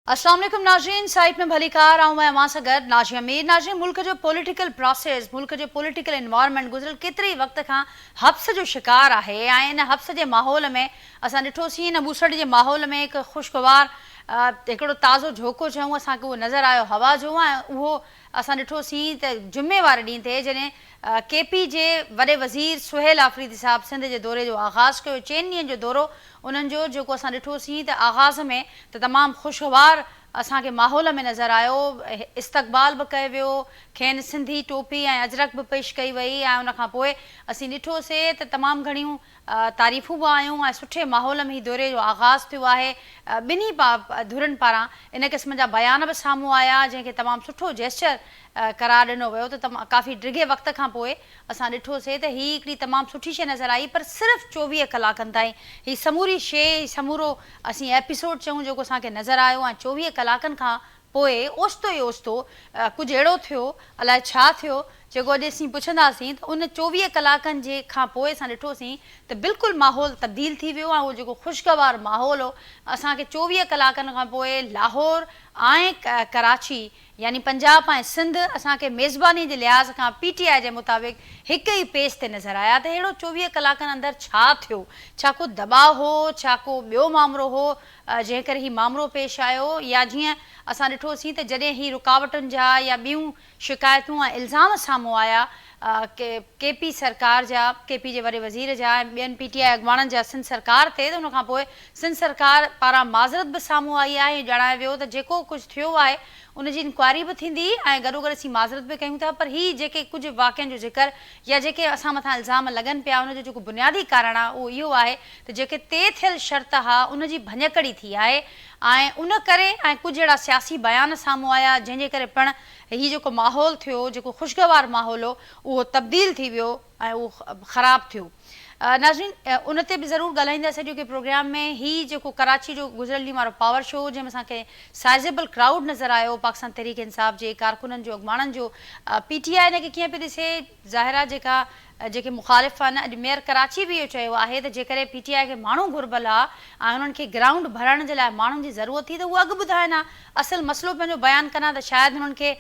अस्सलाम वालेकुम नाज़रीन, साइट में भली कार आऊँ मैं अमां सगर नाज़िया मीर। नाज़रीन, मुल्क जो पॉलिटिकल प्रोसेस, मुल्क जो पॉलिटिकल एनवायरनमेंट गुज़िरियल केतिरी वक्त खां हब्स जो शिकार है। ऐं इन हब्स जे माहौल में असां ॾिठोसीं, इन ॿूसड़ जे माहौल में हिकु ख़ुशगवार हिकिड़ो ताज़ो झोको चऊं असांखे उहो नज़र आयो हवा जो। ऐं उहो असां ॾिठोसीं त जुमे वारे ॾींहं ते जॾहिं केपी जे वॾे वज़ीर सुहेल आफ़रीदी साहब सिंध जे दौरे जो आगाज़ कयो, 4 ॾींहंनि जो दौरो उन्हनि जो जेको असां ॾिठोसीं त आगाज़ में त तमामु ख़ुशगवार असांखे माहौल में नज़र आयो। इस्तक़बाल बि कयो वियो, खेनि सिंधी टोपी ऐं अजरक बि पेश कई वई। ऐं उनखां पोइ असीं ॾिठोसीं त तमामु घणियूं तारीफ़ूं बि आयूं ऐं सुठे माहौल में ही दौरे जो आगाज़ थियो आहे। ॿिन्ही धुरनि पारां इन क़िस्म जा बयान बि साम्हूं आया, जंहिंखे तमामु सुठो जेस्चर करार ॾिनो वियो। त काफ़ी डिघे वक़्त खां पोइ असां ॾिठोसीं त हीअ हिकिड़ी तमामु सुठी शइ नज़र आई, पर सिर्फ़ु 24 कलाकनि ताईं हीअ समूरी शइ, समूरो असीं एपिसोड चऊं जेको असांखे नज़र आयो। ऐं 24 कलाकनि खां पोइ ओचितो ई ओचितो कुझु अहिड़ो थियो, अलाए छा थियो, जेको अॼु असीं पुछंदासीं त उन 24 कलाकनि जे खां पोइ असां ॾिठोसीं त बिल्कुलु माहौल तब्दील थी वियो। ऐं उहो जेको ख़ुशगवार माहौल हो, असांखे 24 कलाकनि खां पोइ लाहौर ऐं कराची यानी पंजाब ऐं सिंध असांखे मेज़बानी जे लिहाज़ खां PTI जे मुताबिक़ हिक ई पेज ते नज़र आया। त अहिड़ो 24 कलाकनि अंदरि छा थियो? छा को दबाव हो, छा को ॿियो मामिलो हो जंहिं करे हीउ मामिलो पेश आयो? या जीअं असां ॾिठोसीं त जॾहिं ही रुकावटुनि जा या ॿियूं शिकायतूं ऐं इल्ज़ाम साम्हूं आया केपी सरकार जा, केपी जे वॾे वज़ीर जा ऐं ॿियनि PTI अॻुवाणनि जा सिंध सरकार ते, त उनखां पोइ सिंध सरकार पारां माज़रत बि साम्हूं आई आहे। ॼाणायो वियो त जेको कुझु थियो आहे उनजी इंक्वायरी बि थींदी ऐं गॾोगॾु असीं माज़रत बि कयूं था। पर हीअ जेके कुझु वाक़िअनि जो ज़िक्र या जेके असां मथां इल्ज़ाम लॻनि पिया, उनजो जेको बुनियादी कारण आहे उहो इहो आहे त जेके तइ थियल शर्त हुआ उनजी भञकड़ी थी आहे। ऐं उन करे ऐं कुझु अहिड़ा सियासी बयान साम्हूं आया जंहिंजे करे पिणु हीउ जेको माहौल थियो, जेको ख़ुशगवार माहौल हो, उहो तब्दील थी वियो ऐं उहो ख़राबु थियो। नाज़रीन, उन ते बि ज़रूरु ॻाल्हाईंदासीं अॼोके प्रोग्राम में। ही जेको कराची जो गुज़िरियल ॾींहुं वारो पावर शो जंहिंमें असांखे साइज़ेबल क्राउड नज़र आयो, पाकिस्तान तहरीक इंसाफ़ जे कारकुननि जो, अॻुवाणनि जो। PTI इनखे कीअं पियो ॾिसे? ज़ाहिरा जेके मुख़ालिफ़ आहिनि, अॼु मेयर कराची बि इहो चयो आहे त जेकॾहिं PTI खे माण्हू घुरिबल आहे ऐं उन्हनि खे ग्राउंड भरण जे लाइ माण्हुनि जी ज़रूरत थी, त उहे अॻु ॿुधाइनि हा, असुलु मसइलो पंहिंजो बयानु कनि हा, त शायदि हुननि खे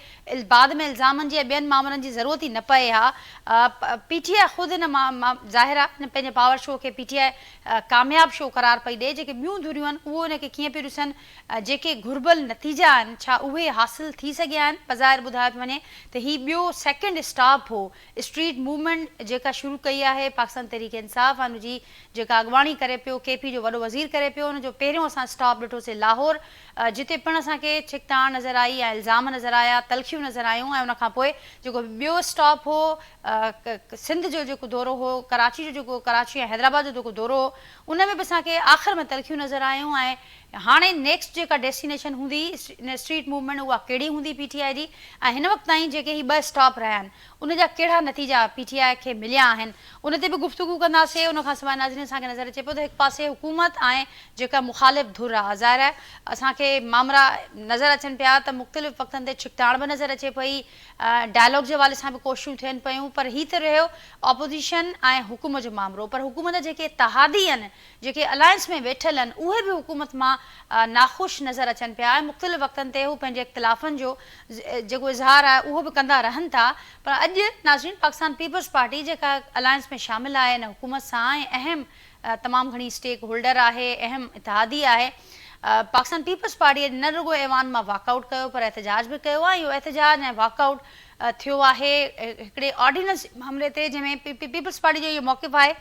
बाद में इल्ज़ामनि जी ऐं ॿियनि मामलनि जी ज़रूरत ई न पए हा। PTI ख़ुदि हिन ज़ाहिरा पंहिंजे पावर शो खे PTI कामयाबु शो करार पई ॾिए। जेके ॿियूं धुरियूं आहिनि उहो हिनखे कीअं पियूं ॾिसनि, जेके घुरिबल नतीजा आहिनि छा उहे हासिलु थी सघिया आहिनि? बज़ाहिर ॿुधायो पियो वञे त हीउ ॿियो सेकेंड स्टॉप हो स्ट्रीट मूवमेंट जेका शुरू कई आहे पाकिस्तान तहरीक इंसाफ़ ऐं हुनजी जेका अॻुवाणी करे पियो, केपी जो वॾो वज़ीर करे पियो। हुनजो पहिरियों असां स्टॉप ॾिठोसीं लाहौर, जिते पिणु असांखे छिकताण नज़र आई ऐं इल्ज़ाम नज़र आया, तलखियूं नज़र आयूं। ऐं उनखां पोइ जेको ॿियो स्टॉप हो सिंध जो जेको दौरो हो, कराची ऐं हैदराबाद जो जेको दौरो हो, उन में बि असांखे आख़िर में तलखियूं नज़र आयूं। ऐं हाणे नेक्स्ट जेका डेस्टिनेशन हूंदी इन स्ट्रीट मूवमेंट, उहा कहिड़ी हूंदी PTI जी? ऐं हिन वक़्त ताईं जेके ही 2 स्टॉप रहिया आहिनि उनजा कहिड़ा नतीजा PTI खे मिलिया आहिनि, उन ते बि गुफ़्तगू कंदासीं। उनखां सवाइ नाज़रीन, असांखे नज़र अचे पियो त हिकु पासे हुकूमत ऐं जेका मुख़ालिफ़ धुर आहे, ज़ाहिर आहे असांखे मामला नज़र अचनि पिया त मुख़्तलिफ़ वक़्तनि ते छिकताण बि नज़र अचे पई, डायलॉग जे हवाले सां बि कोशिशूं थियनि पियूं। पर हीअ त रहियो ऑपोज़िशन ऐं हुकूमत जो मामिलो। पर हुकूमत जा जेके इत्तेहादी आहिनि, जेके अलायंस में वेठल आहिनि, उहे बि हुकूमत मां नाख़ुशि नज़र अचनि पिया। ऐं मुख़्तलिफ़ वक़्तनि ते हू पंहिंजे इख़्तिलाफ़नि जो जेको इज़हार आहे उहो बि कंदा रहनि था। पर अॼु नाज़रीन, पाकिस्तान पीपल्स पार्टी जेका अलायंस में शामिल आहे इन हुकूमत सां ऐं अहम तमामु घणी स्टेक होल्डर आहे, अहम इत्तेहादी आहे, पाकिस्तान पीपल्स पार्टीअ न रुॻो ऐवान मां वॉकआउट कयो पर एहतजाज बि कयो आहे। इहो एहतजाज ऐं वॉकआउट थियो आहे हिकिड़े ऑर्डिनेंस मामले ते, जंहिंमें पीपल्स पार्टी जो इहो मौक़िफ़ आहे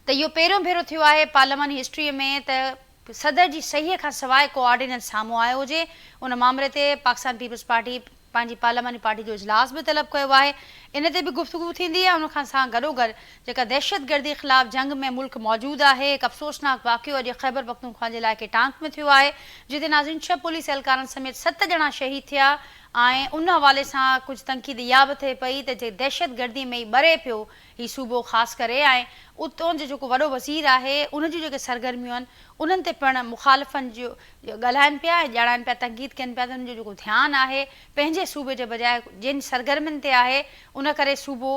त इहो पहिरियों भेरो थियो आहे पार्लियामानी हिस्ट्रीअ में त सदर जी सहीअ खां सवाइ को ऑर्डिनेंस साम्हूं आयो हुजे। उन मामले ते पाकिस्तान पीपल्स पार्टी पंहिंजी पार्लियामानी पार्टी जो इजलास बि तलब कयो आहे। इन ते बि गुफ़्तगू थींदी आहे। उनखां सां गॾोगॾु जेका दहशतगर्दी ख़िलाफ़ जंग में मुल्क मौजूदु आहे, हिकु अफ़सोसनाक वाक़ियो अॼु ख़ैबर पख्तूनख्वा जे इलाइक़े टांक में थियो आहे, जिते नाज़रीन 6 पुलिस एहलकारनि समेत 7 ॼणा शहीद थिया। ऐं उन हवाले सां कुझु तनक़ीद इहा बि थिए पई त जे दहशतगर्दी में ई ॿरे पियो हीउ सूबो ख़ासि करे। ऐं उतां जो जेको वॾो वज़ीर आहे उन जूं जेके सरगर्मियूं आहिनि उन्हनि ते पिणु मुख़ालिफ़नि जो ॻाल्हाइनि पिया ऐं ॼाणाइनि पिया, तनक़ीद कनि पिया त उन्हनि जो जेको ध्यानु आहे पंहिंजे सूबे जे बजाए जिन सरगर्मियुनि ते आहे, उन करे सूबो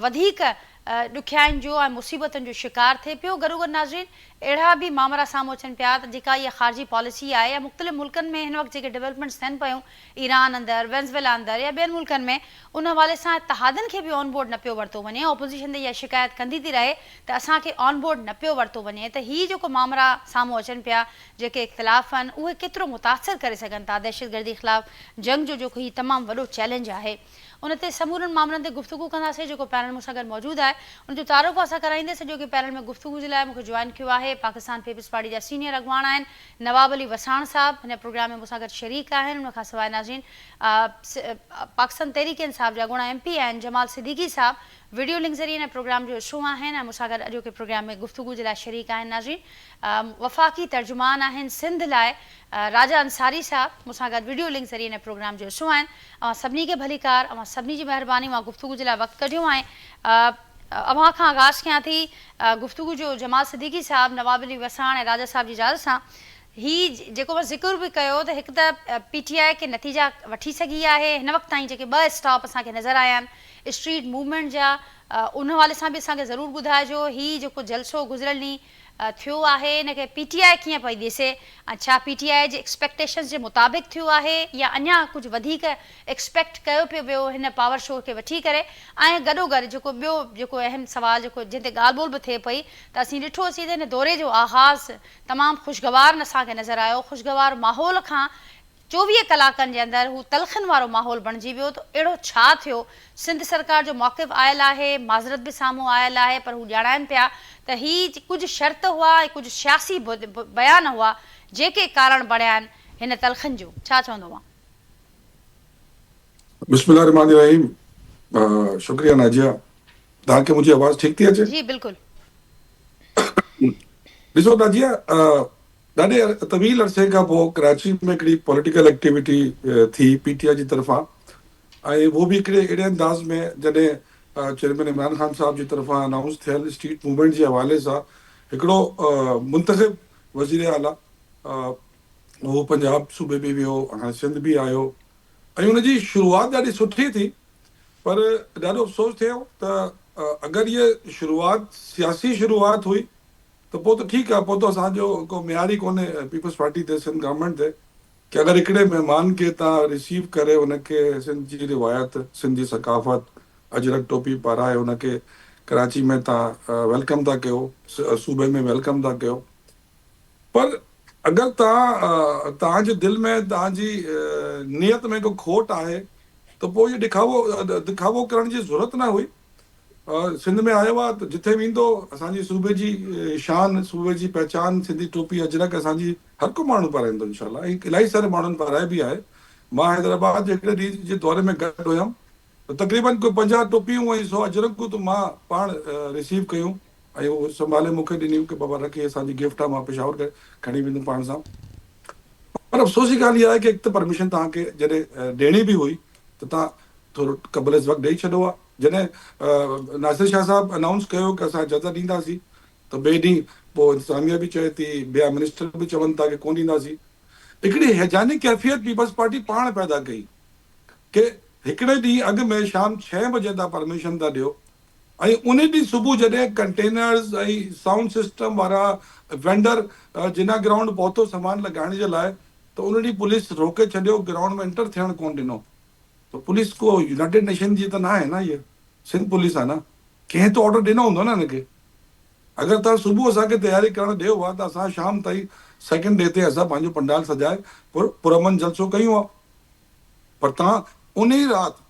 वधीक ॾुखियाईनि जो ऐं मुसीबतुनि जो शिकार थिए पियो। गॾोगॾु नाज़रीन अहिड़ा बि मामला साम्हूं अचनि पिया त जेका इहा ख़ारजी पॉलिसी आहे या मुख़्तलिफ़ मुल्कनि में हिन वक़्तु जेके डेवलपमेंट्स थियनि पियूं ईरान अंदरि, वेनेज़ुएला अंदरि या ॿियनि मुल्कनि में, उन हवाले सां इत्तेहादनि खे बि ऑन बोर्ड न पियो वरितो वञे। ऑपोज़िशन त इहा शिकायत कंदी थी रहे त असांखे ऑन बोर्ड न पियो वरितो वञे, त हीअ जेको मामला साम्हूं अचनि पिया, जेके इख़्तिलाफ़ आहिनि, उहे केतिरो मुतासिर करे सघनि था दहशतगर्दी ख़िलाफ़ जंग जो जेको हीउ तमामु वॾो चैलेंज आहे। उन ते समूरनि मामलनि ते गुफ़्तगू कंदासीं। जेको पैनल मूंसां गॾु मौजूदु आहे उनजो तारुफ़ असां कराईंदे। सॼो की पैनल में गुफ़्तगू जे लाइ मूंखे जॉइन कियो आहे पाकिस्तान पीपल्स पार्टी जा सीनियर अॻवान आहिनि नवाब अली वसाण साहब, हिन प्रोग्राम में मूंसां गॾु शरीक आहिनि। उनखां सवाइ नाज़रीन पाकिस्तान तहरीक इंसाफ़ जा गुणा MP आहिनि जमाल सिद्दीकी साहब, वीडियो लिंक ज़रिए हिन प्रोग्राम जो हिसो आहिनि ऐं मूंसां गॾु अॼोके प्रोग्राम में गुफ़्तगू जे लाइ शरीक आहिनि। नाज़रीन वफ़ाक़ी तर्जुमान आहिनि सिंध लाइ राजा अंसारी साहब, मूंसां गॾु वीडियो लिंक ज़रिए हिन प्रोग्राम जो हिसो आहिनि। अवां सभिनी खे भलीकार, अवां सभिनी जी महिरबानी, मां गुफ़्तगू जे लाइ वक़्तु कढियो ऐं अवां खां आगाज़ कयां थी गुफ़्तगू जो जमाल सिद्दीकी साहब, नवाब अली वसाण ऐं राजा साहब जी इजाज़त सां। ही जेको मां ज़िक्र बि कयो त हिकु त PTI के नतीजा वठी सघी आहे। हिन वक़्तु ताईं जेके 2 स्टॉप असांखे नज़र आया आहिनि स्ट्रीट मूवमेंट जा, उन हवाले सां बि असांखे ज़रूरु ॿुधाइजो हीउ जेको जलसो गुज़िरियल ॾींहुं थियो आहे हिनखे PTI कीअं पई ॾिसे ऐं छा PTI जे एक्सपेक्टेशन्स जे मुताबिक़ थियो आहे या अञा कुझु वधीक एक्सपेक्ट कयो पियो वियो हिन पावर शो खे वठी करे। ऐं गॾोगॾु जेको ॿियो जेको अहम सवाल जेको जिते ॻाल्हि ॿोल बि थिए पई त असीं ॾिठोसीं त हिन दौरे जो आगाज़ तमामु ख़ुशगवार असांखे नज़र आयो। ख़ुशगवार माहौल खां 24 कलाकनि जे अंदरि हू तलख़नि वारो माहौल बणिजी वियो। त अहिड़ो छा थियो? सिंध सरकार जो मौक़िफ़ आयल आहे, माज़रत बि साम्हूं आयल आहे, पर हू ॼाणाइनि पिया त ही कुझु शर्त हुआ ऐं कुझु सियासी बयान हुआ जेके कारण बणिया आहिनि हिन तलख़नि जो। छा चवंदो आहे? बिस्मिल्लाहिर्रहमानिर्रहीम। शुक्रिया नाजिया। तव्हांखे मुंहिंजी आवाज़ ठीक थी अचे? जी बिल्कुलु। ॾिसो नाजिया, ॾाढे तवील अरसे खां पोइ कराची में हिकिड़ी पॉलिटिकल एक्टिविटी थी PTI जी तरफ़ां, ऐं वो बि हिकिड़े अहिड़े अंदाज़ में जॾहिं चेयरमैन इमरान ख़ान साहब जी तरफ़ां अनाउंस थियल स्ट्रीट मूवमेंट जे हवाले सां हिकिड़ो मुंतख़िब वज़ीर आला उहो पंजाब सूबे में वियो, हाणे सिंध बि आयो ऐं उनजी शुरूआति ॾाढी सुठी थी। पर ॾाढो अफ़सोस थियो त अगरि इहा शुरूआति सियासी शुरूआति हुई त पोइ त ठीकु आहे, पोइ त असांजो को मियार ई कोन्हे पीपल्स पार्टी ते, सिंध गवर्नमेंट ते, कि अगरि हिकिड़े महिमान खे तव्हां रिसीव करे उनखे सिंध जी रिवायत, सिंध जी सकाफ़त, अजरक टोपी पाराए उनखे कराची में तव्हां वेलकम था कयो, सूबे में वेलकम था कयो। पर अगरि तव्हांजे दिलि में तव्हांजी नियत में को खोट आहे त पोइ इहो दिखावो करण जी ज़रूरत न हुई। सिंध में आयो आहे त जिथे वेंदो असांजी सूबे जी शान, सूबे जी पहचान, सिंधी टोपी अजरक असांजी हर को माण्हू पाराईंदो इंशाल्लाह, ऐं इलाही सारे माण्हुनि पाराए बि आहे। मां हैदराबाद जे हिकिड़े ॾींहं जे दौरे में गॾु हुयुमि त तक़रीबन कोई 50 टोपियूं ऐं 100 अजरकूं त मां पाण रिसीव कयूं ऐं उहो संभाले मूंखे ॾिनियूं कि बाबा रखी असांजी गिफ्ट आहे, मां पेशावर करे खणी वेंदुमि पाण सां। पर अफ़सोस जी ॻाल्हि इहा आहे कि हिकु त परमिशन तव्हांखे जॾहिं ॾियणी बि हुई त तव्हां थोरो क़बल वक़्तु ॾेई छॾियो आहे। जॾहिं नासिर शाह साहब अनाउंस कयो कि असां इजाज़त ॾींदासीं त ॿिए ॾींहुं पोइ इंतज़ामिया बि चए थी, ॿिया मिनिस्टर बि चवनि था कि कोन ॾींदासीं। हिकिड़ी हैजानी कैफ़ियत पीपल्स पार्टी पाण पैदा कई कि हिकिड़े ॾींहुं अॻु में शाम 6 बजे तव्हां परमिशन था ॾियो ऐं उन ॾींहुं सुबुह जॾहिं कंटेनर्स ऐं साउंड सिस्टम वारा वेंडर जिना ग्राउंड पहुतो सामान लॻाइण जे लाइ, त उन ॾींहुं पुलिस रोके छॾियो, ग्राउंड में एंटर थियणु कोन ॾिनो। तो पुलिस को यूनाइटेड नेशन जी त न आहे न, इहा सिंध पुलिस आहे न, कंहिं त ऑर्डर ॾिनो हूंदो न हिनखे। अगरि तव्हां सुबुह असांखे तयारी करणु ॾियो आहे त असां शाम ताईं सेकेंड डे ते असां पंहिंजो पंडाल सजाए पुरअमन जलसो कयूं आहे। पर तव्हां उन ई राति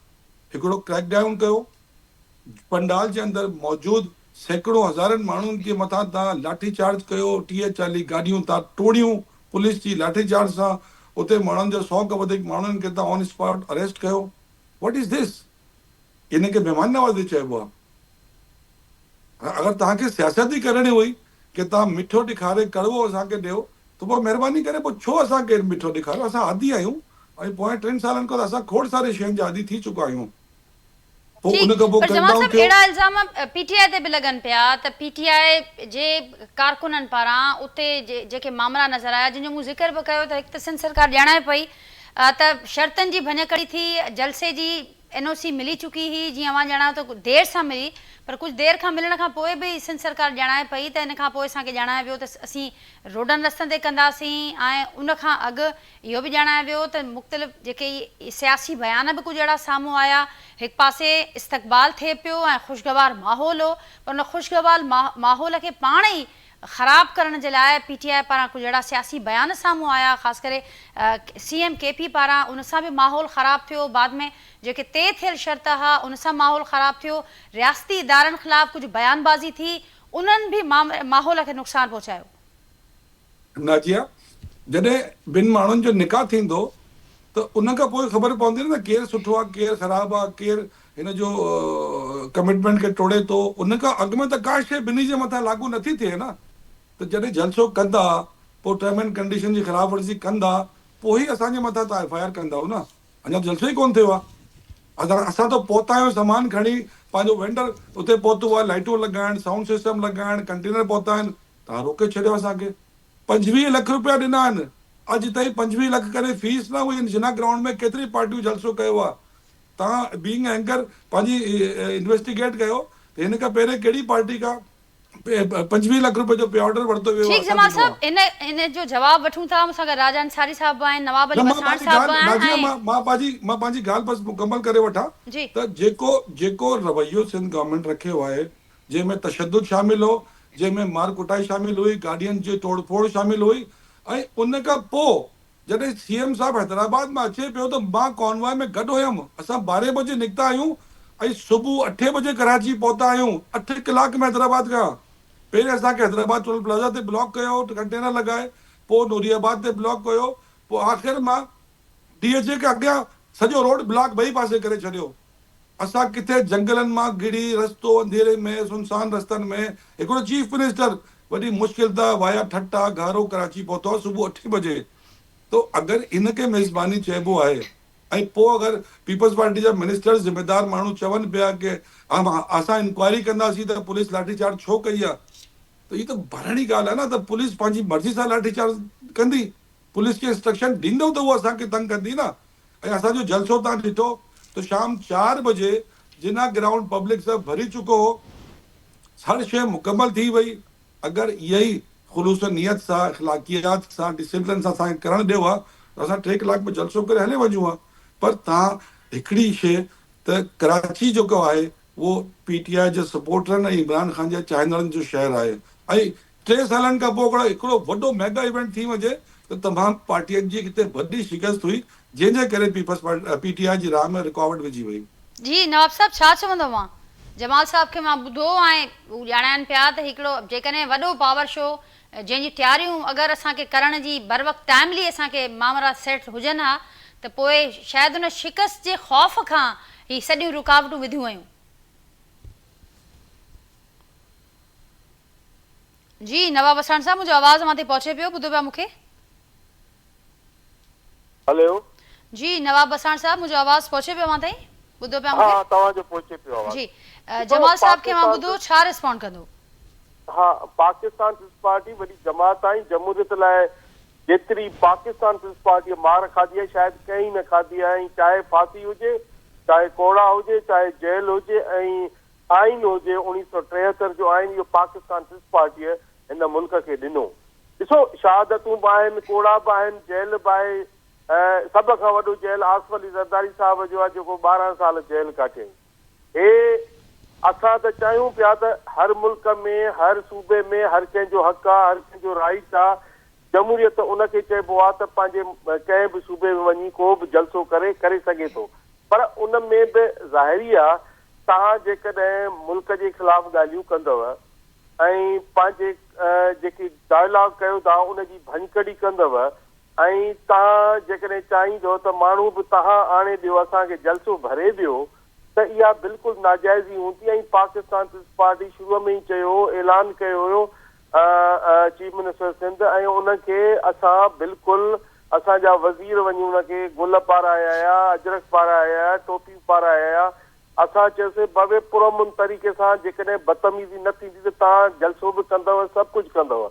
हिकिड़ो क्रैक डाउन कयो, पंडाल जे अंदरि मौजूदु सैकड़ों हज़ारनि माण्हुनि जे मथां तव्हां लाठी चार्ज कयो, 30-40 गाॾियूं तव्हां टोड़ियूं पुलिस जी लाठी चार्ज सां, उते माण्हुनि जो 100 खां वधीक माण्हुनि खे तव्हां ऑन स्पॉट अरेस्ट कयो। What is this? इनखे महिमान नवाज़ी चइबो आहे। अगरि तव्हांखे सियासत ई करणी हुई कि तव्हां मिठो ॾेखारे कड़वो असांखे ॾियो त पोइ महिरबानी करे पोइ छो असांखे मिठो ॾेखारियो? असां आदी आहियूं ऐं पोइ 3 सालनि खां असां खोड़ सारे शयुनि जा आदी थी चुका आहियूं। पोइ उन खां पोइ जमाल साहब अहिड़ा इल्ज़ाम PTI ते बि लॻनि पिया त PTI जे कारकुननि पारां उते जेके मामला नज़र आया, जिन जो मूं ज़िक्र बि कयो त हिकु त सिंध सरकार ॼाणाए पई त शर्तनि जी भञकड़ी थी, जलसे जी NOC मिली चुकी हुई, जीअं अवां ॼाणायो त देरि सां मिली, पर कुछ देर खां मिलण खां पोइ बि सिंध सरकार ॼाणाए पई त इन खां पोइ असांखे ॼाणाए वियो त असीं रोडनि रस्तनि ते कंदासीं ऐं उन खां अॻु इहो बि ॼाणाए वियो त मुख़्तलिफ़ जेके सियासी बयान बि कुझु अहिड़ा साम्हूं आया। हिकु पासे इस्तक़बाल थिए पियो ऐं ख़ुशगवार माहौल हो, पर उन ख़ुशगवार माहौल खे पाण ई ख़राब करण जे लाइ PTI पारां कुझु अहिड़ा सियासी बयान साम्हूं आया, ख़ासि करे CM KP पारां। उन सां बि माहौल ख़राब थियो। बाद में जेके तय थियल शर्त हुआ उन सां माहौल ख़राब थियो। रियासती इदारनि ख़िलाफ़ कुझु बयानबाज़ी थी, उन्हनि बि माहौल खे नुक़सानु पहुचायो। नाजिया, जॾहिं ॿिनि माण्हुनि जो निकाह थींदो त उन खां पोइ ख़बर पवंदी न केरु सुठो आहे केरु ख़राबु आहे, केरु हिन जो कमिटमेंट खे टोड़े थो। उन खां अॻु में त का शइ ॿिन्ही जे मथां लागू नथी थिए न। त जॾहिं जलसो कंदा, पोइ टर्म एंड कंडीशन जी ख़िलाफ़ वर्ज़ी कंदा, पोइ ई असांजे मथां तव्हां FIR कंदव न। अञा जलसो ई कोन थियो आहे। असां त पहुता आहियूं सामान खणी, पंहिंजो वेंडर उते पहुतो आहे, लाइटूं लॻाइण, साउंड सिस्टम लॻाइण, कंटेनर पहुता आहिनि, तव्हां रोके छॾियो असांखे। 25 लख रुपया ॾिना आहिनि, अॼु ताईं 25 लख करे फीस न हुई। जिना ग्राउंड में केतिरी पार्टियूं जलसो कयो आहे। तव्हां बीइंग एंकर पंहिंजी इन्वेस्टिगेट कयो त हिन खां पहिरियों कहिड़ी पार्टी खां 25 लख रुपए जो पे ऑर्डर वरितो वियो आहे। ठीक जमाल साहब, इन जो जवाब वठूं था। मूंसां गॾु राजा अंसारी साहब आहिनि, नवाब अली बसाण साहब आहिनि। मां पंहिंजी ॻाल्हि बस मुकमल करे वठां त जेको रवैयो सिंध गवर्नमेंट रखियो आहे, जंहिंमें तशद्दुद शामिल हो, जंहिंमें मार कुटाई शामिल हुई, गाॾियुनि जी तोड़फोड़ शामिल हुई, ऐं उन खां पोइ जॾहिं CM साहब हैदराबाद में अचे पियो त मां कॉन्वॉय में गॾु हुयमि। असां 12 बजे निकिता आहियूं ऐं सुबुह 8 बजे कराची पहुता आहियूं। 8 कलाक में हैदराबाद खां। पहिरें असांखे हैदराबाद टोल प्लाज़ा ते ब्लॉक कयो, कंटेनर लॻाए, पोइ नूरियाबाद ते ब्लॉक कयो, पोइ आख़िर मां DHA खे अॻियां सॼो रोड ब्लॉक ॿई पासे करे छॾियो। असां किथे जंगलनि मां घिड़ी रस्तो अंधेरे में सुनसान रस्तनि में हिकिड़ो चीफ मिनिस्टर वॾी मुश्किल था वाया ठट्टा घारो कराची पहुतो सुबुह 8 बजे। तो अगरि इनखे मेज़बानी चइबो आहे ऐं पोइ अगरि पीपल्स पार्टी जा मिनिस्टर ज़िम्मेदार माण्हू चवनि पिया की असां इंक्वायरी कंदासीं त पुलिस लाठीचार्ज छो कई आहे, त हीअ त भरणी ॻाल्हि आहे न। त पुलिस पंहिंजी मर्ज़ी सां लाठीचार्ज कंदी, पुलिस खे इंस्ट्रक्शन ॾींदव त उहा असांखे तंग कंदी न। ऐं असांजो जलसो तव्हां ॾिठो त शाम 4 बजे जिना ग्राउंड पब्लिक सां भरी चुको हो, हर शइ मुकमल थी वई। अगरि इहा ई ख़ुलूस नियत सां, अख़लाक़ियात सां, डिसिप्लिन सां असांखे करणु ॾियो आहे त असां 3 कलाक में जलसो करे हले वञूं हा। पर तव्हां हिकिड़ी शइ त कराची जेको आहे उहो PTI जे सपोर्टरनि ऐं इमरान ख़ान जे चाहींदड़नि जो शहरु आहे। ऐं 3 सालनि खां पोइ हिकिड़ो वॾो मेगा इवेंट थी वञे त तमामु पार्टियुनि जी हिते वॾी शिकस्त हुई, जंहिंजे करे PTI जी राह में रुकावट विझी वई। जी नवाब साहब, छा चवंदो मां? जमाल साहब खे मां ॿुधो ऐं हू ॼाणाइनि पिया त हिकिड़ो जेकॾहिं वॾो पावर शो जंहिंजी तयारियूं अगरि असांखे करण जी बर वक़्तु टाइमली असांखे मामला सेट हुजनि हा त पोइ शायदि उन शिकस्त जे ख़ौफ़ खां ही सॼियूं रुकावटूं विधियूं वयूं। जी नवाब बसाण साहब, मुंहिंजो आवाज़ मां ते पहुचे पियो, ॿुधो पिया मूंखे? हेलो जी नवाब बसाण साहब, मुंहिंजो आवाज़ पहुचे पियो मां ताईं? ॿुधो पिया मूंखे? हाँ, तव्हांजो पहुचे पियो आवाज़। जी जमाल साहब खे मां ॿुधो, छा रिस्पॉन्ड कंदो? हाँ, पाकिस्तान पीपल्स पार्टी वॾी जमात आई जमहूरियत लाइ। जेतिरी पाकिस्तान पीपल्स पार्टी मार खाधी आहे शायदि कंहिं न खाधी आहे। चाहे फांसी हुजे, चाहे कोड़ा हुजे, चाहे जेल हुजे, ऐं आइन हुजे 1973 जो आइन, इहो पाकिस्तान पीपल्स पार्टीअ हिन मुल्क खे ॾिनो। ॾिसो, शहादतूं बि आहिनि, कोड़ा बि आहिनि, जेल बि आहे। सभ खां वॾो जेल आसिफ अली ज़रदारी साहब जो आहे, जेको 12 साल जेल काटियईं। हे असां त चाहियूं पिया त हर मुल्क में, हर सूबे में हर कंहिंजो हक़ आहे, हर कंहिंजो राइट आहे। जमहूरियत उनखे चइबो आहे त पंहिंजे कंहिं बि सूबे में वञी को बि जलसो करे सघे थो। पर उन में बि ज़ाहिरी आहे तव्हां जेकॾहिं मुल्क जे ख़िलाफ़ ॻाल्हियूं कंदव ऐं पंहिंजे जेकी डायलॉग कयो था उनजी भञकड़ी कंदव ऐं तव्हां जेकॾहिं चाहींदो त माण्हू बि तव्हां आणे ॾियो, असांखे जलसो भरे ॾियो, त इहा बिल्कुलु नाजाइज़ी हूंदी। ऐं पाकिस्तान पीपल्स पार्टी शुरूअ में ई चयो हो, ऐलान कयो हुयो चीफ मिनिस्टर सिंध, ऐं उनखे असां बिल्कुलु असांजा वज़ीर वञी उनखे गुल पाराया हुया, अजरक पाराया हुया, टोपियूं पाराया हुया। असां चयोसीं भवे पुरअमन तरीक़े सां जेकॾहिं बदतमीज़ी न थींदी त तव्हां जलसो बि कंदव, सभु कुझु कंदव,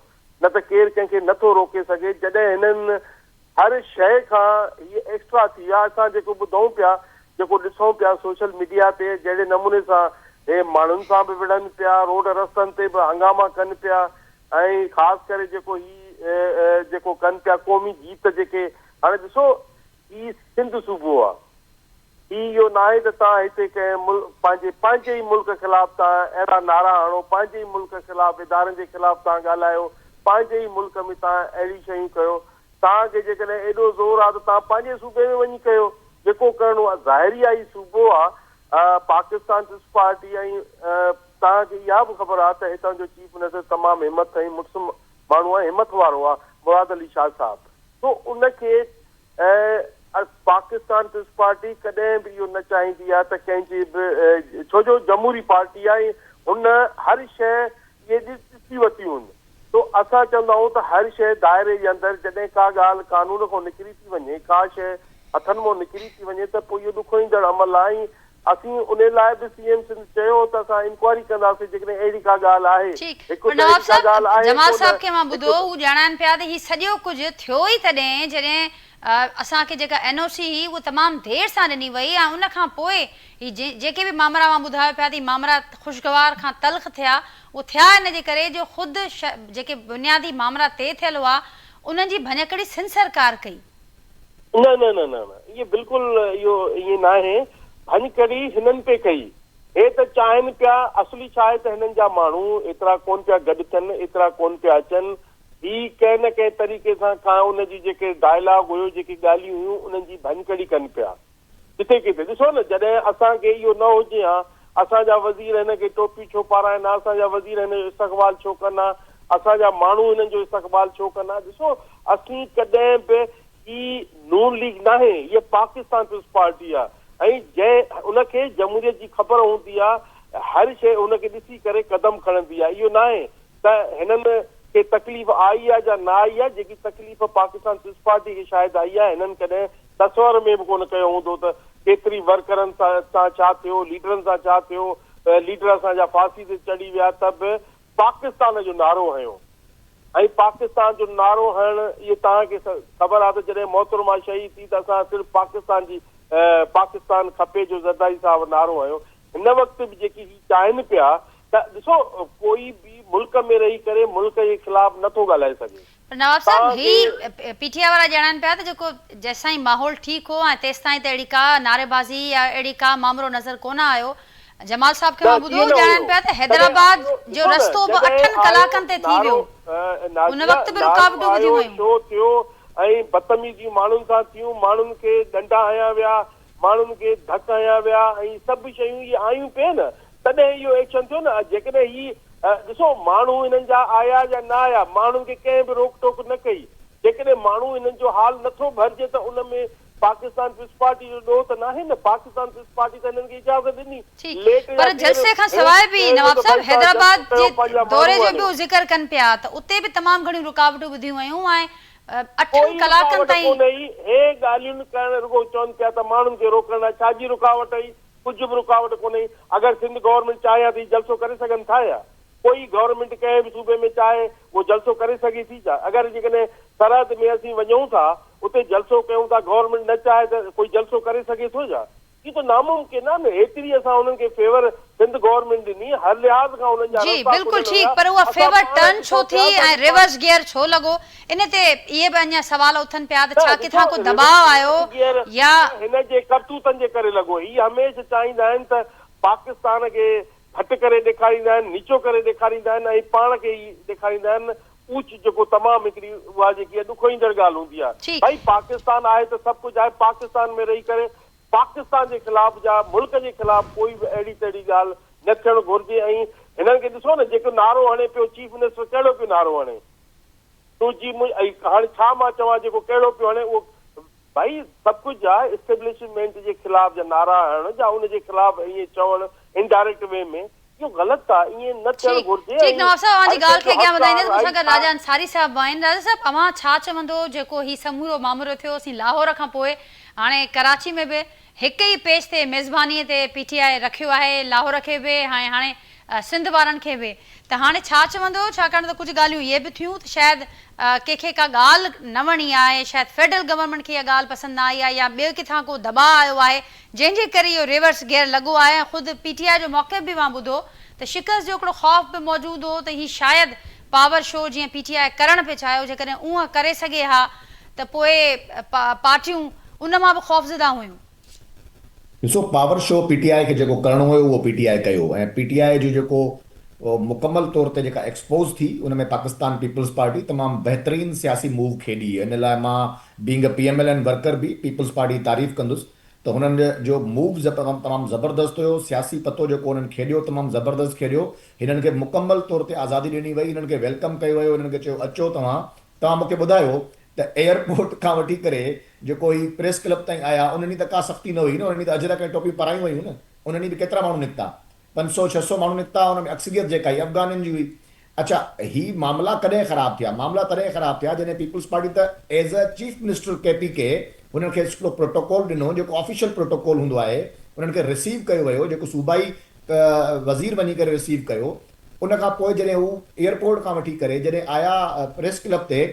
न त केरु कंहिंखे नथो रोके सघे। जॾहिं हिननि हर शइ खां हीअ एक्स्ट्रा थी आहे। असां जेको ॿुधूं पिया, जेको ॾिसूं पिया सोशल मीडिया ते, जहिड़े नमूने सां हे माण्हुनि सां बि विढ़नि पिया, रोड रस्तनि ते बि हंगामा कनि पिया ऐं ख़ासि करे जेको कनि पिया क़ौमी गीत जेके। हाणे ॾिसो ही सिंध सूबो आहे, इहो न आहे त तव्हां हिते कंहिं पंहिंजे ई मुल्क ख़िलाफ़ तव्हां अहिड़ा नारा हणो, पंहिंजे ई मुल्क ख़िलाफ़ इदारनि जे ख़िलाफ़ तव्हां ॻाल्हायो, पंहिंजे ई मुल्क में तव्हां अहिड़ी शयूं कयो। तव्हांखे जेकॾहिं एॾो ज़ोर आहे त तव्हां पंहिंजे सूबे में वञी कयो जेको करिणो आहे। ज़ाहिरी आहे ही सूबो आहे पाकिस्तान पीपुल्स पार्टी ऐं तव्हांखे इहा बि ख़बर आहे त हितां जो चीफ मिनिस्टर तमामु हिमत ऐं मुड़ुसु माण्हू आहे, हिमत वारो आहे, मुराद अली शाह साहब। तो उनखे पाकिस्तान पीपुल्स पार्टी कॾहिं बि इहो न चाहींदी आहे त कंहिंजे बि, छो जो जमहूरी पार्टी आहे, हुन हर शइ इहे ॾिसी वरितियूं आहिनि। तो असां चवंदा आहियूं त हर शइ दाइरे जे अंदरि जॾहिं का ॻाल्हि कानून खां निकिरी थी वञे, का शइ हथनि मां निकिरी थी वञे त पोइ इहो ॾुखोईंदड़ अमल आहे। असीं उन लाइ बि सीएम सिंध चयो त असां इंक्वायरी कंदासीं जेकॾहिं अहिड़ी का ॻाल्हि आहे। नवाब साहब, जमाल साहब खे मां ॿुधो हू ॼाणाइनि पिया त ही सॼो कुझु थियो ई तॾहिं जॾहिं असांखे जेका एनओसी हुई उहा तमामु देरि सां ॾिनी वई ऐं उन खां पोइ ही जेके बि मामला मां ॿुधायो पिया थी मामला ख़ुशगवार खां तल्ख़ थिया, उहो थिया इन जे करे जो ख़ुदि जेके बुनियादी मामला तइ थियल हुआ उन्हनि जी भञकड़ी सिंध सरकार कई। न न न न न इहे बिल्कुलु इहो ईअं न आहे, भञकड़ी हिननि पे कई। हे त चाहिनि पिया, असली छा आहे त हिननि जा माण्हू एतिरा कोन पिया गॾु थियनि, एतिरा कोन पिया अचनि। ही कंहिं न कंहिं तरीक़े सां का उनजी जेके डायलॉग हुयो, जेके ॻाल्हियूं हुयूं, उन्हनि जी भञकड़ी कनि पिया किथे किथे। ॾिसो न, जॾहिं असांखे इहो न हुजे हा, असांजा वज़ीर हिनखे टोपी छो पाराइनि, असांजा वज़ीर हिन जो इस्तक़बाल छो कनि, असांजा माण्हू हिननि जो इस्तक़बाल छो कनि। ॾिसो असीं कॾहिं बि ही नून लीग न आहे, हीअ पाकिस्तान पीपुल्स पार्टी आहे ऐं जंहिं उनखे जमहूरियत जी ख़बर हूंदी आहे, हर शइ उनखे ॾिसी करे कदम खणंदी आहे। इहो न आहे त हिननि खे तकलीफ़ आई आहे या न आई आहे। जेकी तकलीफ़ पाकिस्तान पीपुल्स पार्टी खे शायदि आई आहे, हिननि कॾहिं तस्वर में बि कोन कयो हूंदो त केतिरी वर्करनि सां छा थियो, लीडरनि सां छा थियो, लीडर असांजा फांसी ते चढ़ी विया त बि पाकिस्तान जो नारो हयो ऐं पाकिस्तान जो नारो हणणु इहो तव्हांखे ख़बर आहे त जॾहिं मोहतरमा शहीद थी त असां सिर्फ़ु पाकिस्तान खपे जो ज़रदारी साहब नारो हयो। हिन वक़्तु बि जेकी चाहिनि पिया त ॾिसो कोई बि मुल्क में रही करे मुल्क जे ख़िलाफ़ नथो ॻाल्हाए सघे। नवाब साहब, ही पीटीआई वारा ॼाणनि पिया त जेको जेसिताईं माहौल ठीकु हो ऐं तेसिताईं त अहिड़ी का नारेबाज़ी या अहिड़ी का मामिलो नज़र कोन आयो। जमाल साहब खे मां ॿुधो ॼाणनि पिया त हैदराबाद जो रस्तो बि 8 कलाकनि ते थी वियो, उन वक़्तु बि रुकावटूं ॿुधियूं वयूं। छो थियो ऐं बदतमीज़ियूं माण्हुनि सां थियूं, माण्हुनि खे डंडा हया विया, माण्हुनि खे धक हया विया ऐं सभु शयूं इहे आयूं पियूं न, तॾहिं इहो एक्शन थियो न। जेकॾहिं ही ॾिसो माण्हू हिननि जा आया या न आया, माण्हुनि खे कंहिं बि रोक टोक न कई। जेकॾहिं माण्हू हिननि जो हाल नथो भरिजे त उन में पाकिस्तान पीपुल्स पार्टी जो ॾोह त न आहे न। पाकिस्तान पीपुल्स पार्टी त हिननि खे इजाज़त ॾिनी। पर जलसे खां सवाइ बि नवाब साहब हैदराबाद जे दौरे जो बि ज़िक्र कनि पिया त उते बि तमामु घणियूं रुकावटूं ॿुधियूं वयूं ऐं 8 कलाकनि ताईं हे ॻाल्हियुनि करणु रुगो चवनि पिया त माण्हुनि खे रोकण लाइ छाजी रुकावट आई, कुझु बि रुकावट कोन्हे। अगरि सिंध गवर्नमेंट चाहे त जलसो करे सघनि था या कोई गवर्नमेंट कंहिं बि सूबे में चाहे उहो जलसो करे सघे थी छा? अगरि जेकॾहिं सरहद में असीं वञूं था उते जलसो कयूं था, गवर्नमेंट न चाहे त कोई जलसो करे सघे थो छा? ये तो नामुमकिन है ना। एतिरी असां उन्हनि खे फेवर सिंध गवर्नमेंट ॾिनी, हर लिहाज़ खां उन्हनि जा जी बिल्कुलु ठीक, पर उहा फेवर टर्न छो थी ऐं रिवर्स गियर छो लॻो, इन ते इहे बि अञा सवाल उथनि पिया त छा किथां को दबाव आयो या हिन जे करतूतनि जे करे लॻो। ही हमेशह चाहींदा आहिनि त पाकिस्तान खे घटि करे ॾेखारींदा आहिनि, नीचो करे ॾेखारींदा आहिनि ऐं पाण खे ई ॾेखारींदा आहिनि ऊच, जेको तमामु हिकिड़ी उहा जेकी ॾुखोईंदड़ ॻाल्हि हूंदी आहे। भाई पाकिस्तान आहे त सभु कुझु आहे, पाकिस्तान में रही करे पाकिस्तान जे ख़िलाफ़ जा मुल्क जे ख़िलाफ़ कोई बि अहिड़ी तहिड़ी ॻाल्हि न थियणु घुरिजे। ऐं हिननि खे ॾिसो न, जेको नारो हणे पियो चीफ मिनिस्टर, कहिड़ो पियो नारो हणे, तुंहिंजी हाणे छा मां चवां, जेको कहिड़ो पियो हणे उहो भाई सभु कुझु आहे इस्टेब्लिशमेंट जे ख़िलाफ़ जा नारा हणण या उनजे ख़िलाफ़ ईअं चवणु इनडायरेक्ट वे में, इहो ग़लति आहे, ईअं न थियणु घुरिजे। ठीक नवाब साहब, तव्हांजी ॻाल्हि खे अॻियां वधाईंदे मूंसां गॾु राजा अंसारी साहब आहिनि। राजा साहब, अवां छा चवंदो जेको ही समूरो मामलो थियो असीं लाहौर खां पोइ हाणे कराची में बि हिक ई पेज ते मेज़बानीअ ते पीटीआई रखियो आहे, लाहौर खे बि हाणे सिंध वारनि खे बि त हाणे छा चवंदो छाकाणि त कुझु ॻाल्हियूं इहे बि थियूं त शायदि कंहिंखे का ॻाल्हि न वणी आहे शायदि फेडरल गवर्नमेंट खे इहा ॻाल्हि पसंदि न आई आहे या ॿिए किथां को दॿाउ आयो आहे जंहिंजे करे इहो रिवर्स गियर लॻो आहे ऐं ख़ुदि PTI जो मौक़े बि मां ॿुधो त शिकस्त जो हिकिड़ो ख़ौफ़ बि मौजूदु हो त हीउ शायदि पावर शो जीअं PTI करणु पिए चाहियो जेकॾहिं उहा करे सघे हा त पोइ पार्टियूं उन मां बि ख़ौफ़ज़दा हुयूं। ॾिसो पावर शो PTI खे जेको करिणो हुयो उहो PTI कयो ऐं PTI जो जेको मुकमल तौर ते जेका एक्सपोज़ थी उन में पाकिस्तान पीपल्स पार्टी तमामु बहितरीनु सियासी मूव खेॾी इन लाइ मां बीइंग अ PMLN वर्कर बि पीपल्स पार्टी जी तारीफ़ कंदुसि त हुननि जो मूव तमामु ज़बरदस्त हुयो सियासी पतो जेको हुननि खेॾियो तमामु ज़बरदस्त खेॾियो हिननि खे मुकमल तौर ते आज़ादी ॾिनी वई हिननि खे वेलकम कयो वियो हिननि खे चयो अचो तव्हां मूंखे ॿुधायो त एयरपोर्ट खां वठी करे जेको ही प्रेस क्लब ताईं आया उन्हनि त का सख़्ती न हुई न उन्हनि त अजरक ऐं टोपियूं पारायूं हुयूं न उन्हनि बि केतिरा माण्हू निकिता 500-600 माण्हू निकिता हुन में अक्सरियत जेका ई अफ़गाननि जी हुई। अच्छा ही मामला कॾहिं ख़राबु थिया मामला तॾहिं ख़राबु थिया जॾहिं पीपल्स पार्टी त as a chief minister KP के हुननि खे हिकिड़ो प्रोटोकॉल ॾिनो जेको ऑफिशियल प्रोटोकॉल हूंदो आहे उन्हनि खे रिसीव कयो वियो जेको सूबाई वज़ीर वञी करे रिसीव कयो उन खां पोइ जॾहिं हू एयरपोर्ट खां वठी करे जॾहिं आया प्रेस क्लब ते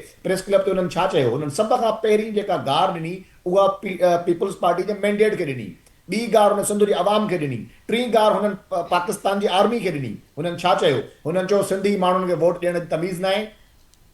हुननि छा चयो हुननि सभ खां पहिरीं जेका गार ॾिनी उहा पीपल्स पार्टी जे मैंडेट खे ॾिनी ॿी गार हुन सिंध जी आवाम खे ॾिनी टीं गार हुननि पाकिस्तान जी आर्मी खे ॾिनी हुननि छा चयो हुननि चयो सिंधी माण्हुनि खे वोट ॾियण जी तमीज़ न आहे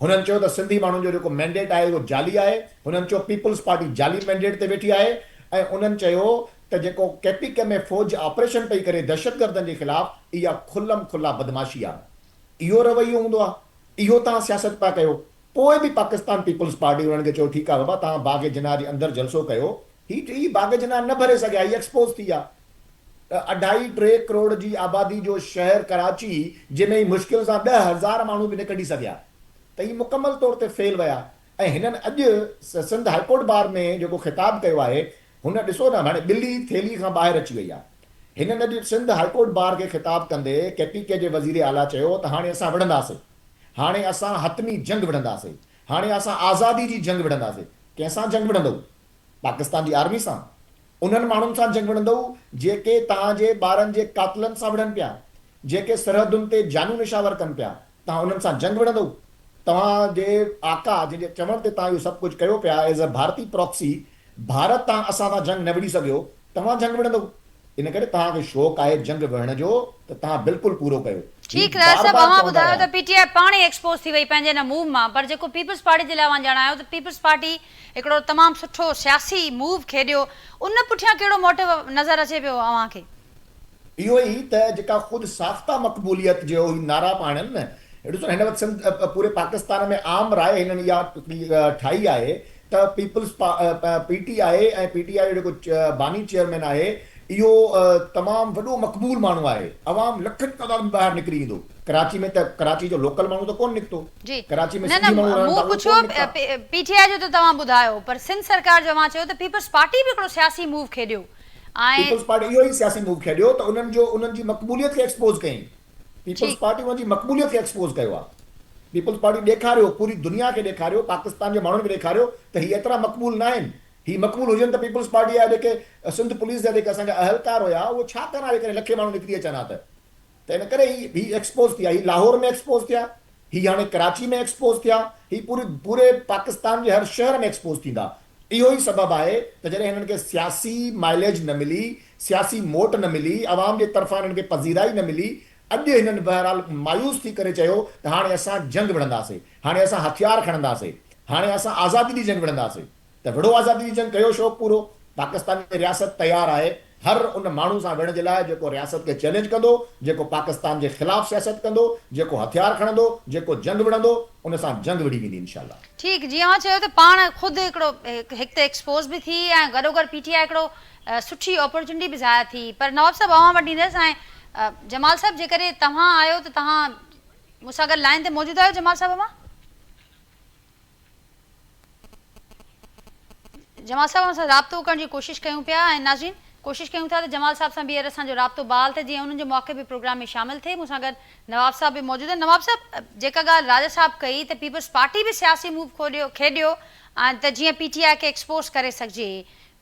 हुननि चयो त सिंधी माण्हुनि जो जेको मैंडेट आहे उहो जाली आहे हुननि चयो पीपल्स पार्टी जाली मैंडेट ते वेठी आहे ऐं उन्हनि चयो त जेको KPK में फ़ौज ऑपरेशन पई करे दहशतगर्दनि जे ख़िलाफ़ इहा खुलम खुला बदमाशी आहे इहो रवैयो हूंदो आहे इहो तव्हां सियासत पिया कयो पोइ बि पाकिस्तान पीपल्स पार्टी हुननि खे चयो ठीकु आहे बाबा तव्हां बाग़ जिनाह जे अंदरि जलसो कयो ही बाग़ जिनाह न भरे सघिया ही एक्सपोज़ थी आहे 2.5-3 करोड़ जी आबादी जो शहर कराची जंहिंमें मुश्किल सां 10,000 माण्हू बि न कढी सघिया त ही मुकमल तौर ते फेल विया ऐं हिननि अॼु सिंध हाईकोर्ट बार में जेको ख़िताबु कयो आहे हुन ॾिसो न हाणे ॿिली थेली खां ॿाहिरि अची वई आहे हिननि अॼु सिंध हाईकोर्ट बार खे ख़िताबु कंदे KPK जे वज़ीर आला चयो त हाणे असां विढ़ंदासीं हाणे असां हतमी जंग विढ़ंदासीं हाणे असां आज़ादी जी जंग विढ़ंदासीं कंहिंसां जंग विढ़ंदव पाकिस्तान जी आर्मी सां उन्हनि माण्हुनि सां जंग विढ़ंदव जेके तव्हांजे ॿारनि जे कातिलनि सां विढ़नि पिया जेके सरहदुनि ते जानू निशावर कनि पिया तव्हां उन्हनि सां जंग विढ़ंदव तव्हांजे आका जंहिंजे चवण ते तव्हां इहो सभु कुझु कयो पिया एज़ अ भारतीय प्रॉक्सी भारत तव्हां असां सां जंग न विढ़ी सघियो तव्हां जंग विढ़ंदव इन करे तव्हांखे शौक़ु आहे जंग विढ़ण जो त तव्हां बिल्कुलु पूरो कयो। ठीकु आहे सभु अवां ॿुधायो त PTI पाण ई एक्सपोज़ थी वई पंहिंजे हिन मूव मां पर जेको पीपल्स पार्टी जे लाइ ॼाणायो त पीपल्स पार्टी हिकिड़ो तमामु सुठो सियासी मूव खेॾियो उन पुठियां कहिड़ो मोटिव नज़र अचे पियो अव्हांखे? इहो ई त जेका ख़ुदि साख़्ता मक़बूलियत जो नारा पाणनि न ॾिसो हिन वक़्तु पूरे पाकिस्तान में आम राय हिननि इहा ठाही आहे त पीपल्स PTI ऐं PTI जो जेको बानी चेयरमैन आहे इहो तमामु वॾो मक़बूल माण्हू आहे अवाम लखनि तादाद में ॿाहिरि निकिरी ईंदो कराची में त कराची जो लोकल माण्हू त कोन निकितो कराची में मूं पुछियो PTI जो त तव्हां ॿुधायो पर सिंध सरकार जो मां चयो त पीपल्स पार्टी बि हिकिड़ो सियासी मूव खेॾियो ऐं पीपल्स पार्टी इहो ई सियासी मूव खेॾियो त उन्हनि जी मक़बूलियत खे एक्सपोज़ कयईं पीपल्स पार्टी उन्हनि जी मक़बूलियत खे एक्सपोज़ कयो आहे पीपल्स पार्टी ॾेखारियो पूरी दुनिया खे ॾेखारियो पाकिस्तान जे माण्हुनि खे ॾेखारियो त हीअ एतिरा मक़बूल न आहिनि ही मक़बूल हुजनि त पीपल्स पार्टी जा जेके सिंध पुलिस जा जेके असांजा अहलकार हुआ उहो छा करण जे करे लखे माण्हू निकिरी अचनि हा त इन करे ही एक्सपोज़ थिया ही लाहौर में एक्सपोज़ थिया ही हाणे कराची में एक्सपोज़ थिया ही पूरे पाकिस्तान जे हर शहर में एक्सपोज़ थींदा इहो ई सबबु आहे त जॾहिं हिननि खे सियासी माइलेज न मिली सियासी मोट न मिली आवाम जे तरफ़ां हिननि खे पज़ीराई न मिली अॼु हिननि बहरहाल मायूस थी करे चयो त हाणे असां जंग विढ़ंदासीं हाणे असां हथियार खणंदासीं हाणे असां आज़ादी जी जंग विढ़ंदासीं त विढ़ो आज़ादी जी जंग कयो शौक़ु पूरो पाकिस्तान जी रियासत तयारु आहे हर उन माण्हू सां विढ़ण जे लाइ जेको रियासत खे चैलेंज कंदो जेको पाकिस्तान जे ख़िलाफ़ सियासत कंदो जेको हथियार खणंदो जेको जंग विढ़ंदो उन सां जंग विढ़ी वेंदी इंशाअल्लाह। ठीकु जीअं मां चयो त पाण ख़ुदि हिकिड़ो हिकु त एक्सपोज़ बि थी ऐं गॾोगॾु PTI हिकिड़ो सुठी अपॉर्चुनिटी बि ज़ाहिर थी पर नवाब साहब अवां वटि ईंदसि ऐं जमाल साहब जेकॾहिं तव्हां आयो त तव्हां मूंसां गॾु लाइन ते मौजूदु आहियो जमाल साहब अवां जमाल साहब सां राब्तो करण जी कोशिशि कयूं पिया ऐं नाज़रीन कोशिशि कयूं था त जमाल साहब सां ॿीहर असांजो राब्तो बहाल थिए जीअं उन्हनि जो मौक़े बि प्रोग्राम में शामिलु थिए मूंसां गॾु नवाब साहब बि मौजूदु आहिनि। नवाब साहब जेका ॻाल्हि राजा साहब कई त पीपल्स पार्टी बि सियासी मूव खेॾियो ऐं त जीअं PTI खे एक्सपोज़ करे सघिजे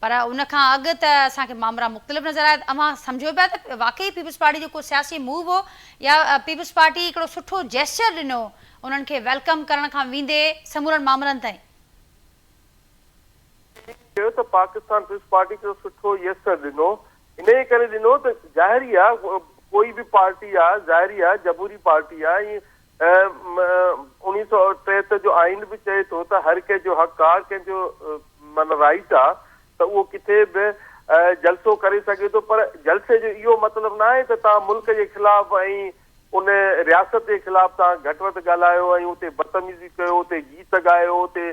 पर उनखां अॻु त असांखे मामला मुख़्तलिफ़ नज़र आया। अवां सम्झो पिया त वाकई पीपल्स पार्टी जो को सियासी मूव हो या पीपल्स पार्टी हिकिड़ो सुठो जेस्चर ॾिनो उन्हनि खे वेलकम करण खां वेंदे समूरनि मामलनि ताईं? त पाकिस्तान पीपल्स पार्टी जो सुठो जेस्चर ॾिनो, इन करे ॾिनो त ज़ाहिरी आहे कोई बि पार्टी आहे, ज़ाहिरी आहे जमहूरी पार्टी आहे। 1973 जो आइन बि चए थो त हर कंहिंजो हक़ आहे, कंहिंजो माना राइट आहे त उहो किथे बि जलसो करे सघे थो। पर जलसे जो इहो मतिलबु न आहे त तव्हां मुल्क जे ख़िलाफ़ ऐं उन रियासत जे ख़िलाफ़ तव्हां घटि वधि ॻाल्हायो ऐं उते बदतमीज़ी कयो, उते गीत ॻायो, उते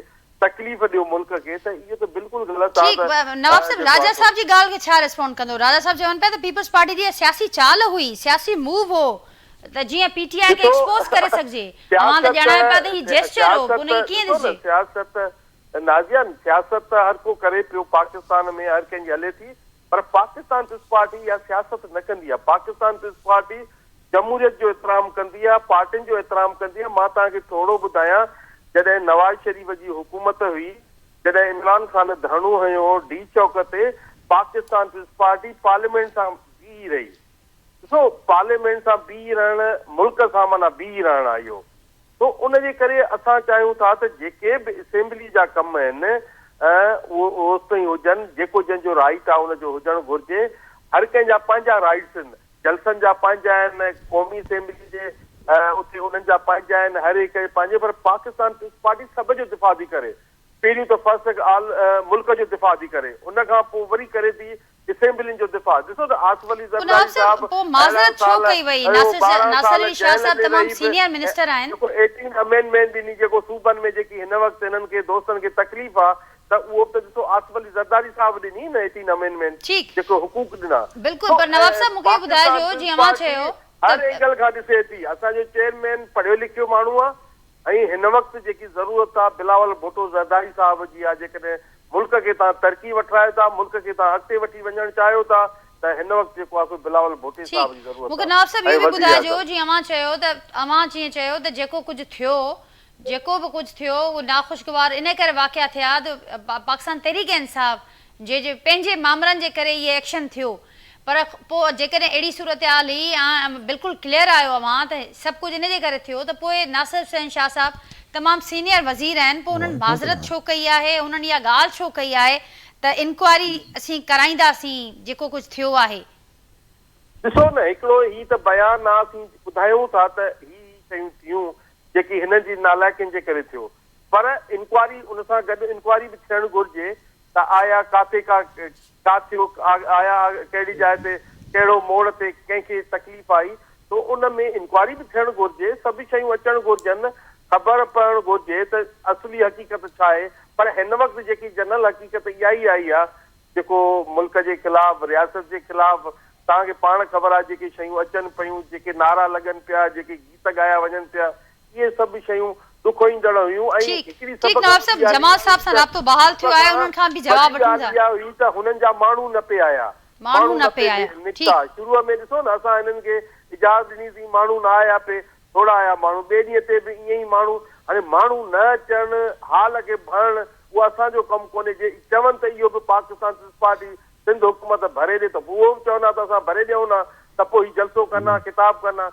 तकलीफ़ ॾियो मुल्क खे, त इहो त बिल्कुलु ग़लति आहे। नवाब साहब, राजा साहब जी ॻाल्हि खे छा रिस्पोंड कंदो? राजा साहब चवनि पिया त पीपल्स पार्टी जी सियासी चाल हुई, सियासी मूव हो त जीअं पीटीआई खे एक्सपोज करे सघिजे। अवां त ॼाणायो पिया त ही जेस्चर हो, उनखे कीअं ॾिसिजे? सियासत नाज़िया, सियासत त हर को करे पियो, पाकिस्तान में हर कंहिंजी हले थी, पर पाकिस्तान पीपल्स पार्टी इहा सियासत न कंदी आहे। पाकिस्तान पीपल्स पार्टी जमहूरियत जो एतिराम कंदी आहे, पार्टियुनि जो एतिराम कंदी आहे। मां तव्हांखे थोरो ॿुधायां, जॾहिं नवाज़ शरीफ़ जी हुकूमत हुई, जॾहिं इमरान ख़ान धरणो हयो डी चौक ते, पाकिस्तान पीपल्स पार्टी पार्लियामेंट सां बीही रही। ॾिसो, पार्लियामेंट सां बीही रहण मुल्क सां माना बीही रहण आहे इहो। तो उनजे करे असां चाहियूं था त जेके बि असेंबली जा कम आहिनि उहो ओसि ताईं हुजनि, जेको जंहिंजो राइट आहे उनजो हुजणु घुरिजे। हर कंहिंजा पंहिंजा राइट्स आहिनि, जलसनि जा पंहिंजा आहिनि, क़ौमी असेंबली जे उते उन्हनि जा पंहिंजा आहिनि, हर हिक पंहिंजे। पर पाकिस्तान पीपल्स पार्टी सभ जो दिफ़ा थी करे। पहिरियों त फर्स्ट ऑल मुल्क जो दिफ़ा थी करे, उनखां पोइ वरी करे थी असेंबली जो दिफ़ा। ॾिसो त आसिफ अली ज़रदारी साहब पोइ माज़रत छो कई वई? नासिर अली शाह साहब तमामु सीनियर मिनिस्टर आहिनि। 18 अमेंडमेंट ॾिनी, जेको सूबनि में जेकी हिन वक़्तु हिननि खे दोस्तनि खे तकलीफ़ आहे, त उहो त ॾिसो आसिफ अली ज़रदारी साहब ॾिनी न 18 अमेंडमेंट, जेको हुकूक ॾिना। बिल्कुलु, पर नवाब साहब मूंखे ॿुधाइजो, जीअं मां चयो हर एंगल खां ॾिसे थी। असांजो चेयरमैन पढ़ियो लिखियो माण्हू आहे, ऐं हिन वक़्तु जेकी ज़रूरत आहे बिलावल भुट्टो ज़रदारी साहब जी आहे। जेकॾहिं मुल्क खे तव्हां तरक़ी वठायो था, मुल्क खे तव्हां अॻिते वठी वञणु चाहियो था, त हिन वक़्तु जेको आहे बिलावल भुट्टो साहब जी ज़रूरत आहे। मूंखे नवाब साहब इहो बि ॿुधाइजो, जीअं अवां चयो त अवां जीअं चयो त जेको कुझु थियो, जेको बि कुझु थियो उहो नाख़ुशगवार इन करे वाक़िया थिया त पाकिस्तान तहरीक इंसाफ़ जे पंहिंजे मामलनि जे करे इहे एक्शन थियो। पर पोइ जेकॾहिं अहिड़ी सूरत हाल हुई, बिल्कुलु क्लियर आयो अवां त सभु कुझु इन जे करे थियो, त पोइ नासिर हुसैन शाह साहब तमामु सीनियर वज़ीर आहिनि, पोइ उन्हनि माज़रत छो कई आहे, उन्हनि इहा ॻाल्हि छो कई आहे त इंक्वायरी असीं कराईंदासीं जेको कुझु थियो आहे? ॾिसो न, हिकिड़ो ही त बयान आहे, असीं ॿुधायूं था त ही शयूं थियूं जेकी हिन जी नालाइकिन जे करे थियो, पर इंक्वायरी उन सां गॾु इंक्वायरी बि थियणु घुरिजे त आया काथे का थियो, आया कहिड़ी जाइ ते, कहिड़ो मोड़ ते कंहिंखे तकलीफ़ आई, तो उन में इंक्वायरी बि थियणु घुरिजे, सभु शयूं अचणु घुरिजनि, ख़बर पवणु घुरिजे त असली हक़ीक़त छा आहे। पर हिन वक़्तु जेकी जनरल हक़ीक़त इहा ई आई आहे, जेको मुल्क जे ख़िलाफ़, रियासत जे ख़िलाफ़, तव्हांखे पाण ख़बर आहे जेके शयूं अचनि पियूं, जेके नारा लॻनि पिया, जेके गीत ॻाया वञनि पिया, इहे सभु शयूं दुख ईंदड़ हुयूं। हुननि जा माण्हू न पे आया, निकिता। शुरूअ में ॾिसो न, असां हिननि खे इजाज़त ॾिनीसीं, माण्हू न आया पे, थोरा आया माण्हू। ॿिए ॾींहं ते बि ईअं ई माण्हू, हाणे माण्हू न अचनि, हाल खे भरणु, उहो असांजो कमु कोन्हे। जे चवनि त इहो बि पाकिस्तान पीपल्स पार्टी सिंध हुकूमत भरे ॾे, त उहो बि चवंदा त असां भरे ॾियूं न, त पोइ ही जलसो कंदा, किताब कंदा।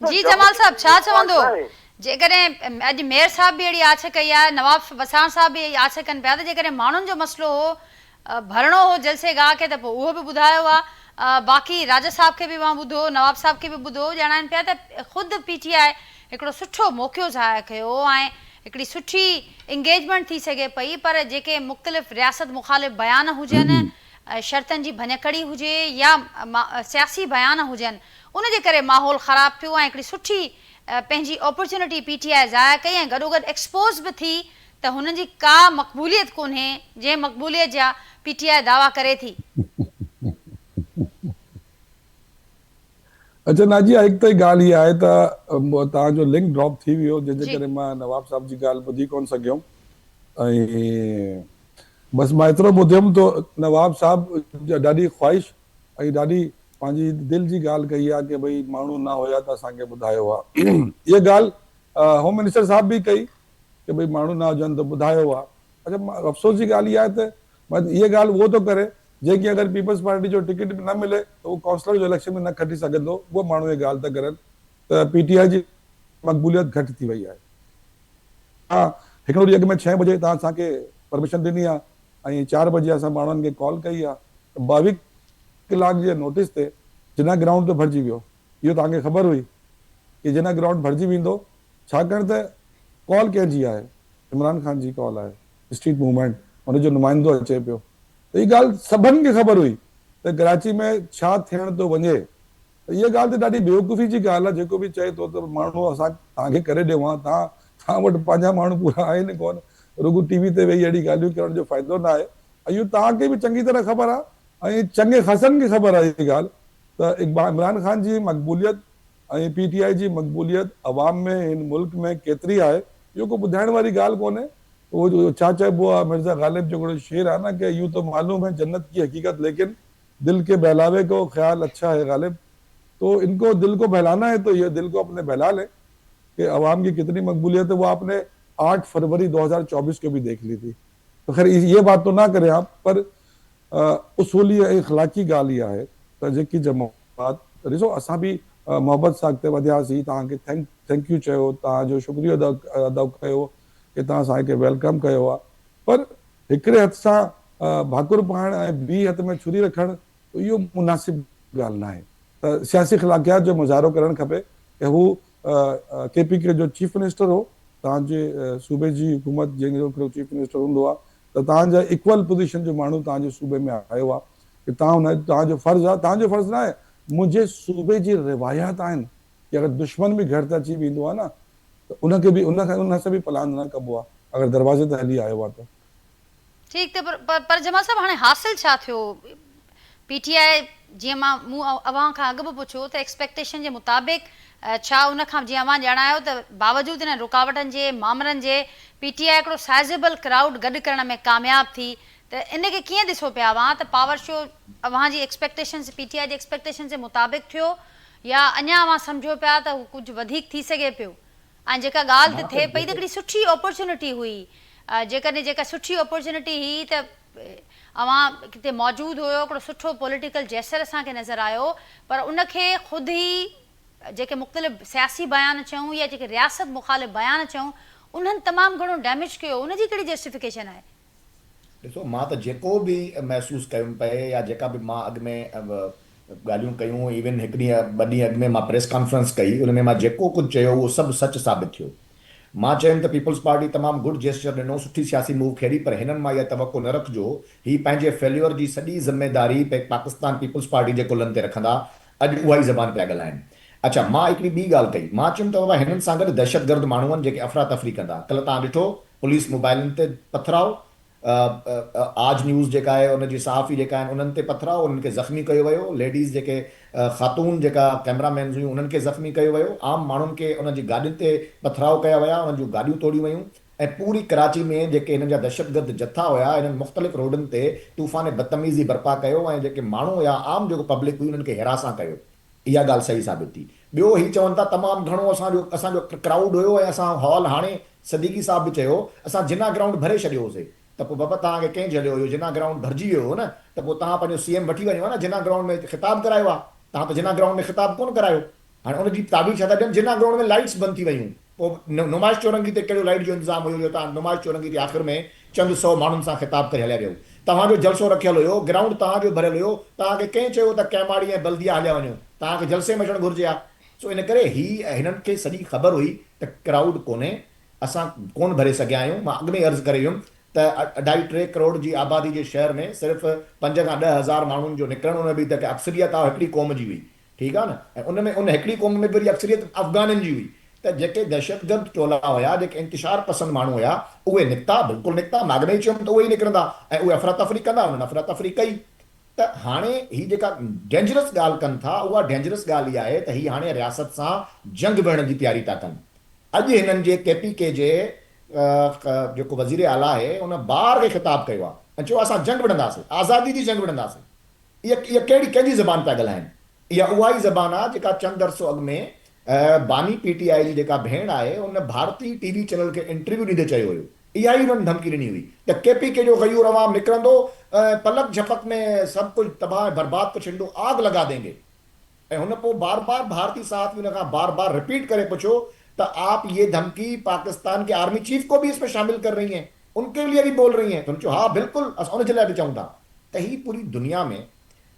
जी जमाल साहब, छा चवंदो जेकॾहिं अॼु मेयर साहब बि अहिड़ी आछ कई आहे, नवाब वसाण साहब बि आछ कनि पिया त जेकॾहिं माण्हुनि जो मसइलो हो, भरणो हो जलसेगाह खे, त पोइ उहो बि ॿुधायो आहे। बाक़ी राजा साहब खे बि मां ॿुधो, नवाब साहब खे बि ॿुधो, ॼाणाइनि पिया त ख़ुदि पीटीआई हिकिड़ो सुठो मौक़ो ज़ाहिर कयो ऐं हिकिड़ी सुठी इंगेजमेंट थी सघे पई। पर जेके मुख़्तलिफ़ रियासत मुख़ालिफ़ बयान हुजनि, शर्तनि जी भञकड़ी हुजे या सियासी बयान हुजनि, उनजे करे माहौल ख़राबु थियो ऐं हिकिड़ी सुठी पंहिंजी अपॉर्चुनिटी पीटीआई ज़ाहिर कई ऐं गॾोगॾु एक्सपोज बि थी त हुननि जी का मक़बूलियत कोन्हे जंहिं मक़बूलियत जा पीटीआई दावा करे थी। अच्छा नाजिया, हिकु त ॻाल्हि इहा आहे त तव्हांजो लिंक ड्रॉप थी वियो, जंहिंजे करे मां नवाब साहब जी ॻाल्हि ॿुधी कोन सघियुमि। ऐं बसि मां एतिरो ॿुधियुमि त नवाब साहब ॾाढी ख़्वाहिश ऐं ॾाढी पंहिंजी दिलि जी ॻाल्हि कई आहे कि भई माण्हू न हुया त असांखे ॿुधायो आहे। इहा ॻाल्हि होम मिनिस्टर साहब बि कई कि भई माण्हू न हुजनि त ॿुधायो आहे। अच्छा, अफ़सोस जी ॻाल्हि इहा आहे त बट ये ॻाल्हि उहो थो करे जेकी अगरि पीपल्स पार्टी जो टिकट न मिले त उहो काउंसलर जो इलेक्शन में न खटी सघंदो, उहो माण्हू ये ॻाल्हि था करनि त पीटीआई जी मक़बूलियत घटि थी वई आहे। हा, हिकिड़ो ॾींहुं अॻु में 6 बजे तव्हां असांखे परमिशन ॾिनी आहे ऐं 4 बजे असां माण्हुनि खे कॉल कई आहे त 22 कलाक जे नोटिस ते जिना ग्राउंड ते भरिजी वियो। इहो तव्हांखे ख़बर हुई कि जिना ग्राउंड भरिजी वेंदो, छाकाणि त कॉल कंहिंजी आहे, इमरान ख़ान जी कॉल आहे, स्ट्रीट मूवमेंट, हुनजो नुमाइंदो अचे पियो। त इहा ॻाल्हि सभिनि खे ख़बर हुई त कराची में छा थियण थो वञे। त इहा ॻाल्हि त ॾाढी बेवकूफ़ी जी ॻाल्हि आहे। जेको बि चए थो त माण्हू असां तव्हांखे करे ॾियूं हा, तव्हां वटि पंहिंजा माण्हू पूरा आहिनि कोन, रुॻो टीवी ते वेही अहिड़ी ॻाल्हियूं करण जो फ़ाइदो न आहे। ऐं इहो तव्हांखे बि चङी तरह ख़बर आहे ऐं चङे ख़ासनि खे ख़बर आहे इहा ॻाल्हि त इमरान ख़ान जी मक़बूलियत ऐं पीटीआई जी मक़बूलियत अवाम में हिन मुल्क में केतिरी आहे इहो को ॿुधाइण वारी ॻाल्हि कोन्हे। उहो छा चइबो आहे, मिर्ज़ा ग़ालिब जो हिकिड़ो शेर आहे न कि यूं तो मालूम है जन्नत की हकीकत लेकिन दिल के बहलावे को ख्याल अच्छा है गालिब। तो इनको दिल को बहलाना है तो ये दिल को अपने बहला ले कि अवाम की कितनी मकबूलियत है। वो आपने 8 फरवरी 2024 को भी देख ली थी। तो खैर ये बात तो ना करें आप, पर उसूली इखलाकी ॻाल्हि इहा आहे त जेकी जमात ॾिसो असां बि मोहबत सां अॻिते वधियासीं, तव्हांखे थैंक यू चयो, तव्हांजो शुक्रिया अदा कयो कि तव्हां असांखे वेलकम कयो आहे, पर हिकिड़े हथ सां भाकुर पाइण ऐं ॿी हथ में छुरी रखणु इहो मुनासिब ॻाल्हि न आहे। त सियासी ख़िलाक़ियात जो मुज़ाहिरो करणु खपे कि हू केपीके जो चीफ मिनिस्टर हो, तव्हांजे सूबे जी हुकूमत जंहिंजो हिकिड़ो चीफ मिनिस्टर हूंदो आहे त तव्हांजा इक्वल पोज़ीशन जो माण्हू तव्हांजे सूबे में आयो आहे कि तव्हांजो फ़र्ज़ु आहे, तव्हांजो फ़र्ज़ु न आहे, मुंहिंजे सूबे जी रिवायत आहिनि कि अगरि दुश्मन बि घर ते अची वेंदो आहे न त उनखे बि उन सां बि पलान न कबो आहे अगरि दरवाज़े ते हली आयो आहे त। ठीकु, त पर जमा साहब हाणे हासिल छा थियो? पीटीआई जीअं मूं अव्हां खां अॻु बि पुछियो त एक्सपेक्टेशन जे मुताबिक़ छा उन खां जीअं अव्हां ॼाणायो त बावजूदि हिन रुकावटनि जे मामलनि जे पीटीआई हिकिड़ो साइज़ेबल क्राउड गॾु करण में कामयाबु थी, त इनखे कीअं ॾिसो पिया अव्हां त पावर शो अव्हां जी एक्सपेक्टेशन पीटीआई जी एक्सपेक्टेशन जे मुताबिक़ थियो या अञा अव्हां सम्झो पिया त हू कुझु वधीक थी सघे पियो? ऐं जेका ॻाल्हि थिए पई त हिकिड़ी सुठी अपॉर्चुनिटी हुई, जेकॾहिं जेका सुठी अपॉर्चुनिटी हुई त अव्हां किथे मौजूदु हुयो, हिकिड़ो सुठो पॉलिटिकल जेसर असांखे नज़र आयो, पर उनखे ख़ुदि ई जेके मुख़्तलिफ़ सियासी बयान चऊं या जेके रियासत मुख़ालिफ़ बयान चऊं उन्हनि तमामु घणो डैमेज कयो, उनजी कहिड़ी जस्टिफिकेशन आहे? ॾिसो, मां त जेको बि महसूसु कयुमि पए या जेका बि मां अॻु में ॻाल्हियूं कयूं, इवन हिकु ॾींहुं 2 ॾींहं अॻु में मां प्रेस कॉन्फ्रेंस कई, उन में मां जेको कुझु चयो उहो सभु सच साबित थियो। मां चयुमि त पीपल्स पार्टी तमामु गुड जेस्चर ॾिनो, सुठी सियासी मूव खेड़ी, पर हिननि मां इहा तवक़ो न रखिजो ही पंहिंजे फेल्योर जी सॼी ज़िम्मेदारी पाकिस्तान पीपल्स पार्टी जे कुल्हनि ते रखंदा। अॼु उहा ई ज़बान पिया ॻाल्हाइनि। अच्छा, मां हिकिड़ी ॿी ॻाल्हि कई, मां चयुमि त बाबा हिननि सां गॾु दहशतगर्द माण्हू आहिनि जेके अफ़रा तफ़री कंदा। कल्ह तव्हां ॾिठो पुलिस मोबाइलनि ते पथराव, आज न्यूज़ जेका आहे उनजी सहाफ़ी जेका आहिनि उन्हनि ते पथराव, उन्हनि खे ज़ख़्मी कयो वियो, लेडीज़ जेके ख़ातून जेका कैमरामैन्स हुयूं उन्हनि खे ज़ख़्मी कयो वियो, आम माण्हुनि खे उन्हनि जी गाॾियुनि ते पथराव कया विया, उन्हनि जूं गाॾियूं तोड़ियूं वयूं, ऐं पूरी कराची में जेके हिननि जा दहशतगर्द जथा हुया हिननि मुख़्तलिफ़ रोडनि ते तूफ़ान बदतमीज़ी बर्पा कयो ऐं जेके माण्हू हुया आम जेको पब्लिक हुई उन्हनि खे हिरासां कयो। इहा ॻाल्हि सही साबित थी। ॿियो ही चवनि था तमामु घणो असांजो क्राउड हुयो ऐं असां हॉल, हाणे सदीकी साहब बि चयो असां जिना ग्राउंड भरे छॾियो होसीं। त पोइ बाबा तव्हांखे कंहिं झलियो हुयो? जिना ग्राउंड भरिजी वियो हो न, त पोइ तव्हां पंहिंजो सीएम वठी वञो न, जिना ग्राउंड में ख़िताब करायो आहे, तव्हां त जिना ग्राउंड में ख़िताब कोन करायो। हाणे उनजी ताबीर छा था ॾियनि, जिना ग्राउंड में लाइट्स बंदि थी वयूं, पोइ नुमाइश चौरंगी ते कहिड़ो लाइट जो इंतज़ाम हुयो? तव्हां नुमाइश चौरंगी ते आख़िर में चंद 100 माण्हुनि सां ख़िताब करे हलिया वियो। तव्हांजो जलसो रखियल हुयो, ग्राउंड तव्हांजो भरियल हुयो, तव्हांखे कंहिं चयो त कैमाड़ी ऐं बल्दिया हलिया वञो? तव्हांखे जलसे में अचणु घुरिजे हा। सो इन करे हिननि खे सॼी ख़बर हुई त क्राउड कोन्हे, असां कोन भरे सघिया आहियूं। मां अॻु में अर्ज़ु करे वियुमि त 2.5-3 करोड़ जी आबादी जे शहर में सिर्फ़ु 5 खां 10 हज़ार माण्हुनि जो निकिरणु, उन बि त अक्सरियत आहे हिकिड़ी क़ौम जी हुई, ठीकु आहे न, ऐं उन हिकिड़ी क़ौम में वरी अक्सरियत अफ़गाननि जी हुई। त जेके दहशतगर्द टोला हुया, जेके इंतिशार पसंद माण्हू हुया, उहे निकिता, बिल्कुलु निकिता। मां अॻु में ई चयुमि त उहे ई निकिरंदा ऐं उहे अफ़रा तफ़री कंदा, उन्हनि अफ़रा तफ़री कई। त हाणे ही जेका डेंजरस ॻाल्हि कनि था, उहा डेंजरस ॻाल्हि इहा आहे त ही हाणे रियासत सां जंग विढ़ण जी तयारी था कनि। अॼु हिननि जे केपीके जे जेको वज़ीर आला आहे उन ॿार खे ख़िताब कयो आहे ऐं चयो असां जंग विढ़ंदासीं, आज़ादी जी जंग विढ़ंदासीं। इहा कंहिंजी ज़बान पिया ॻाल्हाइनि? इहा उहा ई ज़बान आहे जेका चंद अरसो अॻु में बानी पीटीआई जी जेका भेण आहे उन भारतीय टीवी चैनल खे इंटरव्यू ॾींदे चयो हुयो इहा ई हुननि धमकी ॾिनी हुई त KPK जो गयूर अवाम निकिरंदो, पलक झपक में सभु कुझु तबाह बर्बाद को छिंडो, आग लगा देंगे। ऐं हुन पोइ बार बार भारती साहब हुन खां बार बार रिपीट करे पुछो तो आप ये धमकी पाकिस्तान के आर्मी चीफ को भी इसमें शामिल कर रही हैं, उनके लिए भी बोल रही हैं? तो हाँ बिल्कुल असां उन जे लाइ बि चऊं था त ही पूरी दुनिया में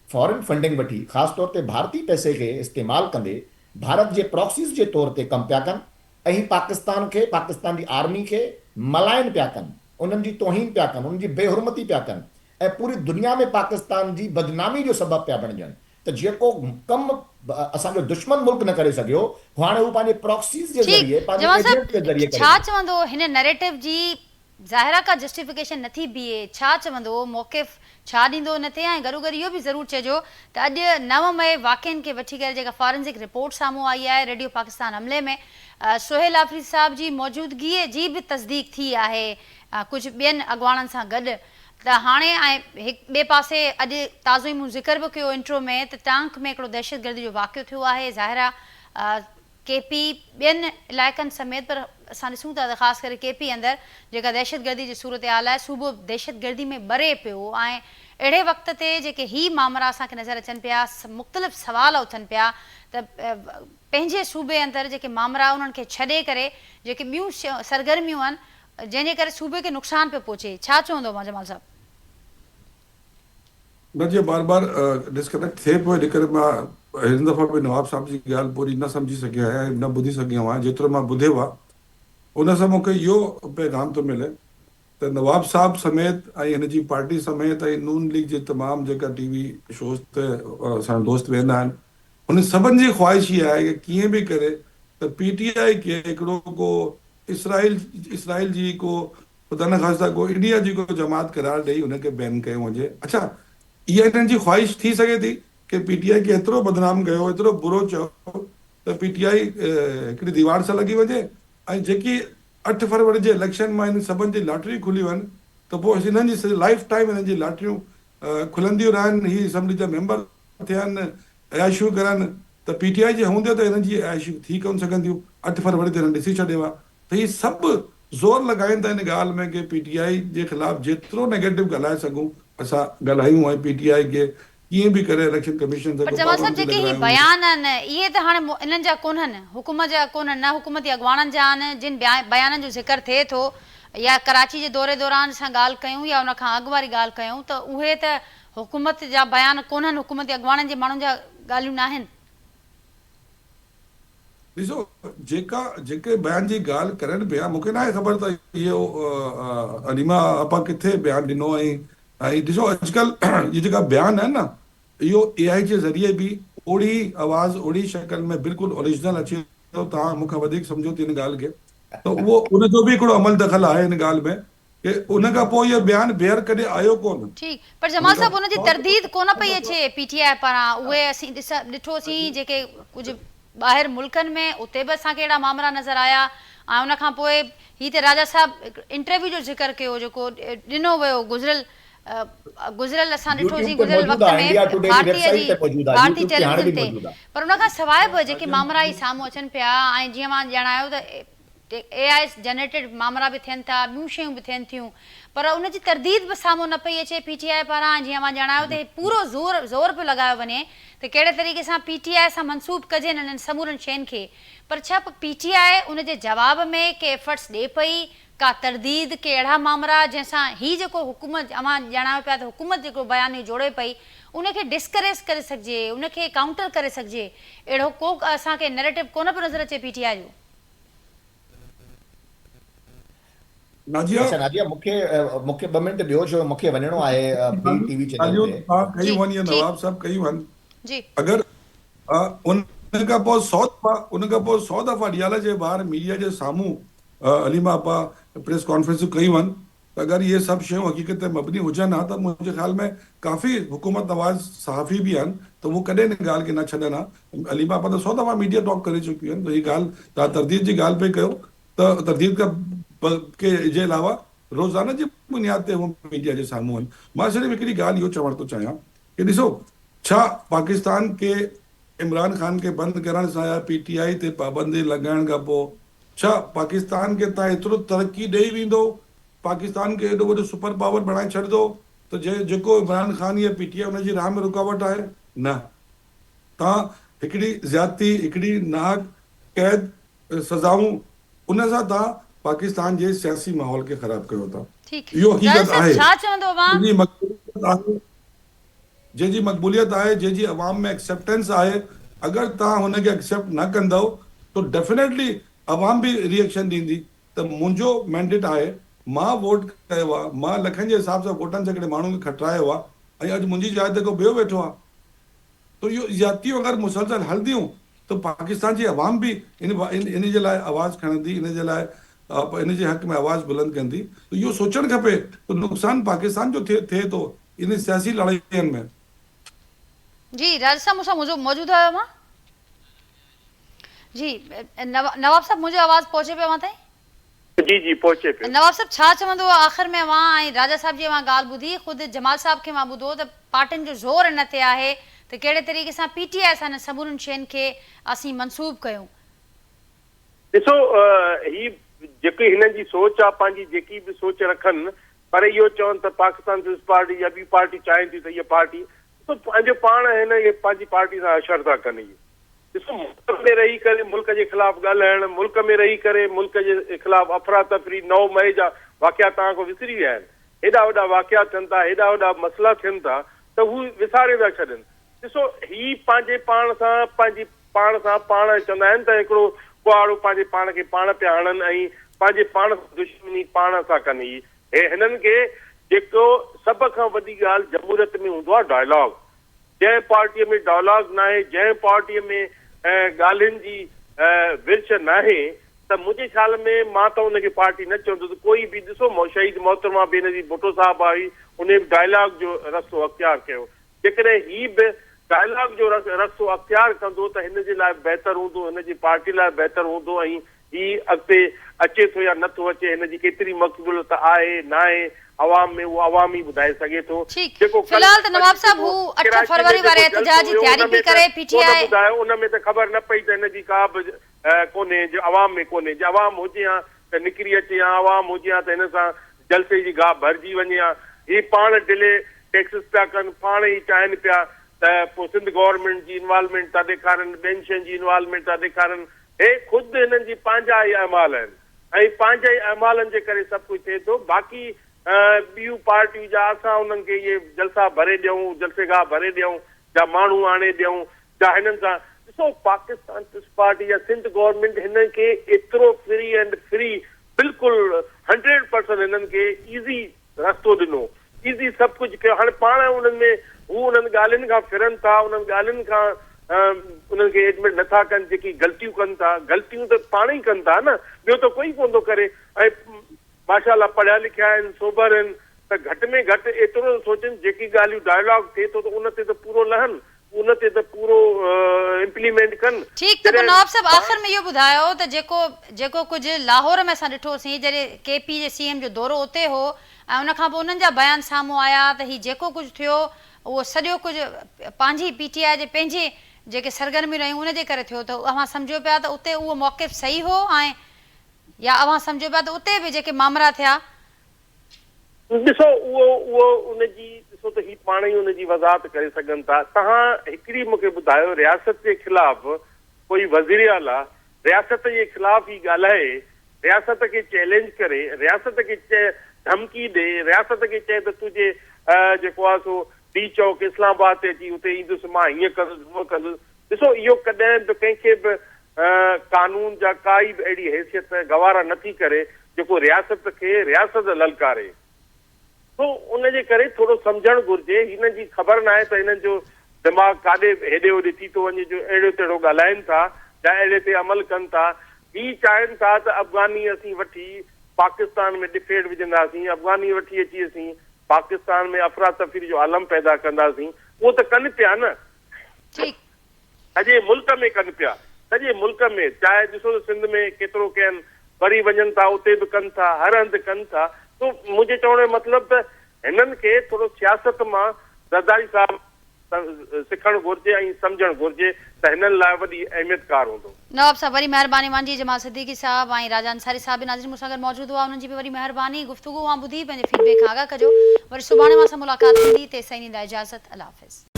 फॉरेन फंडिंग वठी ख़ासि तौर ते भारतीय पैसे खे इस्तेमालु कंदे भारत जे प्रॉक्सीज़ जे तौर ते कमु पिया कनि ऐं पाकिस्तान खे, पाकिस्तान जी आर्मी खे मलाइन पिया कनि, उन्हनि जी तौहीन पिया कनि, उन्हनि जी बेहुरमती पिया कनि ऐं पूरी दुनिया में पाकिस्तान जी बदनामी जो सबबु पिया बणिजनि। त जेको कमु असांजो दुश्मन मुल्क न करे सघियो, हाणे हू पंहिंजे प्रॉक्सीज़ जे ज़रिए, पंहिंजे जवान एजेंट जे साहब ज़रिए छा चवंदो हिन नैरेटिव जी ज़ाहिरा का जस्टिफिकेशन नथी बीहे, छा चवंदो, मौक़िफ़ छा ॾींदो न थिए? ऐं गॾो गॾु इहो बि ज़रूरु चइजो त अॼु 9 मई वाक़िअनि खे वठी करे जेका फॉरेंसिक रिपोर्ट साम्हूं आई आहे रेडियो पाकिस्तान हमले में, सुहेल आफरीदी साहब जी मौजूदगीअ जी बि तस्दीक थी आहे कुझु ॿियनि अॻवाननि सां गॾु। त हाणे ऐं ॿिए पासे अॼु ताज़ो ई मूं ज़िक्र बि कयो इंट्रो में त टांक में हिकिड़ो दहशतगर्दी जो वाक़ियो थियो आहे। ज़ाहिरा KP ॿियनि इलाइक़नि समेत, पर असां ॾिसूं था त ख़ासि करे KP अंदरि जेका दहशतगर्दी जी सूरत हाल आहे, सूबो दहशतगर्दी में ॿरे पियो। ऐं अहिड़े वक़्त ते जेके ही मामला असांखे नज़र अचनि पिया, मुख़्तलिफ़ सवाल उथनि पिया त पंहिंजे सूबे अंदरि जेके मामला उन्हनि खे छॾे करे जेके ॿियूं सरगर्मियूं आहिनि जंहिंजे करे सूबे खे नुक़सानु पियो पहुचे, छा चवंदो जमाल साहब? न जीअं बार बार डिस्कनेक्ट थिए पियो, इन करे मां हिन दफ़ा बि नवाब साहब जी ॻाल्हि पूरी न सम्झी सघियो आहियां, न ॿुधी सघियो आहियां। जेतिरो मां ॿुधियो आहे उन सां मूंखे इहो पैगाम थो मिले त नवाब साहब समेत ऐं हिन जी पार्टी समेत ऐं नून लीग जे तमामु जेका TV शोज़ ते असांजा दोस्त वेंदा आहिनि, उन सभिनि जी ख़्वाहिश इहा आहे कि कीअं बि करे त PTI खे हिकिड़ो को इसराइल जी को ख़ुदा न ख़ास्ता को इंडिया जी को जमात करार ॾेई हुनखे बैन कयो वञे। अच्छा, इहा हिननि जी ख़्वाहिश थी सघे थी कि PTI खे एतिरो बदनाम कयो, एतिरो बुरो चयो त PTI हिकिड़ी दीवार सां लॻी वञे ऐं जेकी 8 फरवरी जे इलेक्शन में हिन सभिनि जी लॉटरी खुलियूं आहिनि त पोइ हिननि जी लाइफ टाइम हिननि जी लॉटरियूं खुलंदियूं रहनि, ही असेंबली जा मेंबर थियनि, अयाशियूं करनि, त PTI जे हूंदे त हिननि जी अयाशियूं थी कोन सघंदियूं। 8 फरवरी ते हिननि ॾिसी छॾियो आहे त हीअ सभु ज़ोर लॻाइनि था हिन ॻाल्हि में कि PTI जे ख़िलाफ़ जेतिरो नेगेटिव ॻाल्हाए सघूं असां ॻाल्हायूं ऐं PTI खे कीअं बि करे इलेक्शन कमीशन पर जमाल साहब जेके ही बयान आहिनि इहे त हाणे इन्हनि जा कोन्हनि, हुकूमत जा कोन्हनि, न हुकूमती अॻवाननि जा आहिनि। जिन बयाननि जो ज़िक्र थिए थो या कराची जे दौरे दौरान असां ॻाल्हि कयूं या उन खां अॻु वारी ॻाल्हि कयूं त उहे त हुकूमत जा बयान कोन्हनि, हुकूमती अॻवाननि जे माण्हुनि जा ॻाल्हियूं न आहिनि। ॾिसो, जेके बयान जी ॻाल्हि करनि पिया, मूंखे न आहे ख़बर त इहो अलीमा आपा किथे बयानु ॾिनो। ऐं ॾिसो अॼुकल्ह इहे जेका बयान आहिनि न, इहो AI जे ज़रिए बि ओड़ी आवाज़ ओड़ी शक्ल में बिल्कुलु ओरिजिनल अचे थो। तव्हां मूंखां वधीक सम्झो थी हिन ॻाल्हि खे, त उहो उनजो बि हिकिड़ो अमल दख़ल आहे हिन ॻाल्हि में कि उन खां पोइ इहो बयानु ॿीहर कॾहिं आयो कोन। ठीकु, पर जमाल साहब उनजी तरदीद कोन पई अचे PTI पारां। उहे असीं ॾिठोसीं जेके कुझु ॿाहिरि मुल्कनि में, उते बि असांखे अहिड़ा मामला नज़र आया। ऐं उन खां पोइ हीअ त राजा साहब इंटरव्यू जो ज़िक्र कयो जेको ॾिनो वियो गुज़िरियल असां ॾिठोसीं गुज़िरियल वक़्त में भारतीय टेलीविज़न ते। पर उन खां सवाइ बि जेके मामला ई साम्हूं अचनि पिया, ऐं जीअं मां ॼाणायो त AI जनरेटेड मामला बि थियनि था, ॿियूं शयूं बि थियनि थियूं, पर उनजी तरदीद बि साम्हूं न पई अचे PTI पारां। जीअं मां ॼाणायो त पूरो ज़ोर पियो लॻायो वञे त कहिड़े तरीक़े सां PTI सां मनसूब कजे इन्हनि समूरनि शयुनि खे। पर छा PTI उनजे जवाब में के एफर्ट्स ॾे पई, का तरदीद, के अहिड़ा मामला जंहिंसां हीअ जेको हुकूमत मां ॼाणायो पिया त हुकूमत जेको बयान जोड़े पई उनखे डिस्करेज करे सघिजे, उनखे काउंटर करे सघिजे, अहिड़ो को असांखे नैरेटिव कोन पियो नज़र अचे PTI जो? नाजिया मूंखे 2 मिंट ॾियो, छो मूंखे वञिणो आहे ॿी TV चैनल ते। नवाब साहब कयूं आहिनि जी, अगरि उन खां पोइ 100 दफ़ा ॾियाल जे ॿाहिरि मीडिया जे साम्हूं अलीमा आपा प्रेस कॉन्फ्रेंसियूं कयूं आहिनि, त अगरि इहे सभु शयूं हक़ीक़त ते मबनी हुजनि हा त मुंहिंजे ख़्याल में काफ़ी हुकूमत नवाज़ सहाफ़ी बि आहिनि त उहो कॾहिं हिन ॻाल्हि खे न छॾनि हा। अलीमा आपा त 100 दफ़ा मीडिया टॉक करे चुकियूं आहिनि। त हीअ ॻाल्हि तव्हां तरदीद जी ॻाल्हि पिया कयो त तरदीद के जे अलावा रोज़ाना जी बुनियाद ते उहो मीडिया जे साम्हूं आहिनि। मां सिर्फ़ु हिकिड़ी ॻाल्हि इहो चवणु थो चाहियां कि ॾिसो, छा पाकिस्तान के इमरान ख़ान खे बंदि करण सां या PTI ते पाबंदी लॻाइण खां पोइ छा पाकिस्तान खे तव्हां एतिरो तरक़ी ॾेई वेंदो पाकिस्तान खे एॾो वॾो सुपर पावर बणाए छॾंदो त जेको इमरान ख़ान या पीटीआई उनजी राह में रुकावट आहे न। तव्हां हिकिड़ी ज़्यादती, हिकिड़ी नाहक क़ैद सज़ाऊं, उन सां तव्हां पाकिस्तान जे सियासी माहौल खे ख़राब कयो था। ठीकु इहो जाहिर हक़ीक़त साहब आहे छा चवंदो अवां जंहिंजी मक़बूलियत आहे, जंहिंजी अवाम में एक्सेप्टेंस आहे, अगरि तव्हां हुनखे एक्सेप्ट न कंदव त डेफिनेटली अवाम बि रिएक्शन ॾींदी। त मुंहिंजो मैंडेट आहे, मां वोट कयो आहे, मां लखनि जे हिसाब सां वोटनि सां हिकिड़े माण्हू खे खटारायो आहे, ऐं अॼु मुंहिंजी जाइ ते को ॿियो वेठो आहे। तो इहो ज़्यादतियूं अगरि मुसलसल हलंदियूं त पाकिस्तान जी अवाम बि इन जे लाइ आवाज़ खणंदी, इन जे लाइ इन जे हक़ में आवाज़ बुलंद कंदी। त इहो सोचणु खपे त नुक़सानु पाकिस्तान जो थिए थो इन सियासी लड़ाइयुनि में। जी राजा साहब मूंसां मौजूद आहियो मां जी। नवाब साहब मुंहिंजो आवाज़ पहुचे पियो अवां ताईं? जी जी पहुचे पियो। नवाब साहब छा चवंदो आख़िर में अवां ऐं राजा साहब जी अवां ॻाल्हि ॿुधी, ख़ुदि जमाल साहब खे मां ॿुधो त पार्टियुनि जो ज़ोर इन ते आहे त कहिड़े तरीक़े सां पीटीआई सां सभिनीनि शयुनि खे असीं मनसूब कयूं। ॾिसो ही जेकी हिननि जी सोच आहे, पंहिंजी जेकी बि सोच रखनि, पर इहो चवनि त पाकिस्तान पीपल्स पार्टी या ॿी पार्टी चाहिनि थी त इहा पार्टी तो पंहिंजो पाण हिन पंहिंजी पार्टी सां अशर था कनि। ॾिसो मुल्क में रही करे मुल्क जे ख़िलाफ़ ॻाल्हाइण, मुल्क में रही करे मुल्क जे ख़िलाफ़ अफ़रा तफ़री 9 मई जा वाक़िया तव्हां खां विसरी विया आहिनि। हेॾा वॾा वाक़िया थियनि था, हेॾा वॾा मसइला थियनि था त हू विसारे था छॾनि। ॾिसो ही पंहिंजे पाण सां पंहिंजी पाण सां पाण चवंदा आहिनि त हिकिड़ो कुआड़ो पंहिंजे पाण खे पाण पिया हणनि ऐं पंहिंजे पाण दुश्मनी पाण सां कनि। हिननि खे जेको सभ खां वॾी ॻाल्हि जमहूरियत में हूंदो आहे डायलॉग। जंहिं पार्टीअ में डायलॉग न आहे, जंहिं पार्टीअ में ॻाल्हियुनि जी विर्छ न आहे, त मुंहिंजे ख़्याल में मां त उनखे पार्टी न चवंदुसि। कोई बि ॾिसो शहीद मोहतरमा बेनज़ीर भुट्टो साहब आई, उन डायलॉग जो रस्तो अख़्तियार कयो। जेकॾहिं ही बि डायलॉग जो रस्तो अख़्तियार कंदो त हिन जे लाइ बहितर हूंदो, हिन जी पार्टी लाइ बहितर हूंदो। ऐं ही अॻिते अचे थो या नथो अचे, हिन जी केतिरी मक़बूलियत आहे न आहे, अवाम में उहो अवाम ई ॿुधाए सघे थो। जेको फिलहाल त नवाब साहब हू 8 फरवरी वारे एहतजाज जी तयारी भी करे पीटीआई ॿुधायो, उन में त ख़बर न पई त हिन जी का बि कोन्हे, जो अवाम में कोन्हे। जो अवाम हुजे हा त निकिरी अचे, या अवाम हुजे हा त हिन सां जलसे जी गाह भरिजी वञे हा। ही पाण डिले टैक्सिस पिया कनि, पाण ई चाहिनि पिया त पोइ सिंध गवर्नमेंट जी इन्वॉल्वमेंट था ॾेखारनि, ॿियनि शयुनि जी इन्वॉल्वमेंट था ॾेखारनि। हे ख़ुदि हिननि जी पंहिंजा ई अमाल आहिनि ऐं पंहिंजे ई अमालनि जे करे सभु कुझु थिए थो। बाक़ी ॿियूं पार्टियूं जा असां उन्हनि खे इहे जलसा भरे ॾियूं, जलसेगाह भरे ॾियूं, जा माण्हू आणे ॾियूं, जा हिननि सां ॾिसो पाकिस्तान पीपल्स पार्टी या सिंध गवर्नमेंट हिन खे एतिरो फ्री एंड फ्री बिल्कुलु 100% हिननि खे ईज़ी रस्तो ॾिनो, ईज़ी सभु कुझु कयो। हाणे पाण उन्हनि में हू उन्हनि ॻाल्हियुनि खां फिरनि था, उन्हनि ॻाल्हियुनि खां उन्हनि खे एडमिट नथा कनि। जेकी ग़लतियूं कनि था, ग़लतियूं त पाण ई कनि था न, ॿियो त कोई कोन थो करे। ऐं माशाल्लाह पढ़िया लिखिया आहिनि, सोबर आहिनि, त घटि में घटि एतिरो सोचनि जेकी ॻाल्हियूं डायलॉग थिए थो त उन ते त पूरो लहनि, उन ते त पूरो इम्प्लीमेंट कनि। ठीक त नवाब साहब आख़िर में इहो ॿुधायो त जेको कुझु लाहौर में असां ॾिठोसीं, जॾहिं केपी जे सीएम जो दौरो उते हो ऐं उन खां पोइ उन्हनि जा बयान साम्हूं आया त ही जेको कुझु थियो उहो सॼो कुझु पंहिंजी पीटीआई जे पंहिंजे जेके सरगर्मियूं रहियूं उन जे करे थियो, त अवां सम्झो पिया त उते उहो मौक़िफ़ सही हो ऐं या अवां सम्झो पिया त उते बि जेके मामला थिया? ॾिसो उहो उनजी ॾिसो त ही पाण ई उनजी वज़ाहत करे सघनि था। तव्हां हिकिड़ी मूंखे ॿुधायो, रियासत जे ख़िलाफ़ कोई वज़ीर आला रियासत जे ख़िलाफ़ ई ॻाल्हाए, रियासत खे चैलेंज करे, रियासत खे धमकी ॾे, रियासत खे चए त तुंहिंजे जेको आहे सो डी चौक इस्लामाबाद ते अची उते ईंदुसि, मां हीअं कंदुसि हूअं कंदुसि। ॾिसो इहो कॾहिं बि कंहिंखे बि कानून जा काई बि अहिड़ी हैसियत गवारा नथी करे जेको रियासत खे रियासत ललकारे। तो उनजे करे थोरो सम्झणु घुरिजे। हिन जी ख़बर न आहे त हिननि जो दिमाग़ काॾे हेॾे होॾे थी थो वञे जो अहिड़ो तहिड़ो ॻाल्हाइनि था या अहिड़े ते अमल कनि था। ही चाहिनि था त अफ़गानी असीं वठी पाकिस्तान में डिफेट विझंदासीं, अफ़गानी वठी अची असीं पाकिस्तान में अफ़रा तफ़री जो आलम पैदा कंदासीं। उहो त कनि पिया न, सॼे मुल्क में कनि पिया, सॼे मुल्क में। चाहे ॾिसो त सिंध में केतिरो कयनि, वरी वञनि था उते बि कनि था, हर हंधि कनि था। तो मुंहिंजे चवण जो मतिलबु त हिननि खे थोरो सियासत मां ज़रदारी साहब सिखणु घुरिजे ऐं सम्झणु घुरिजे त हिननि लाइ वॾी अहमियतकार हूंदो। नवाब साहब वरी महिरबानी मुंहिंजी जमाल सिद्दीकी साहब ऐं राजा अंसारी साहब बि नाज़रीन मूंसां गॾु मौजूदु हुआ, उन्हनि जी बि वरी महिरबानी। गुफ़्तगू ॿुधी पंहिंजे फीडबैक आगाह कजो। वरी सुभाणे मां सां मुलाक़ात थींदी, तेसिताईं ॾींदा इजाज़त। अल्लाह हाफ़िज़।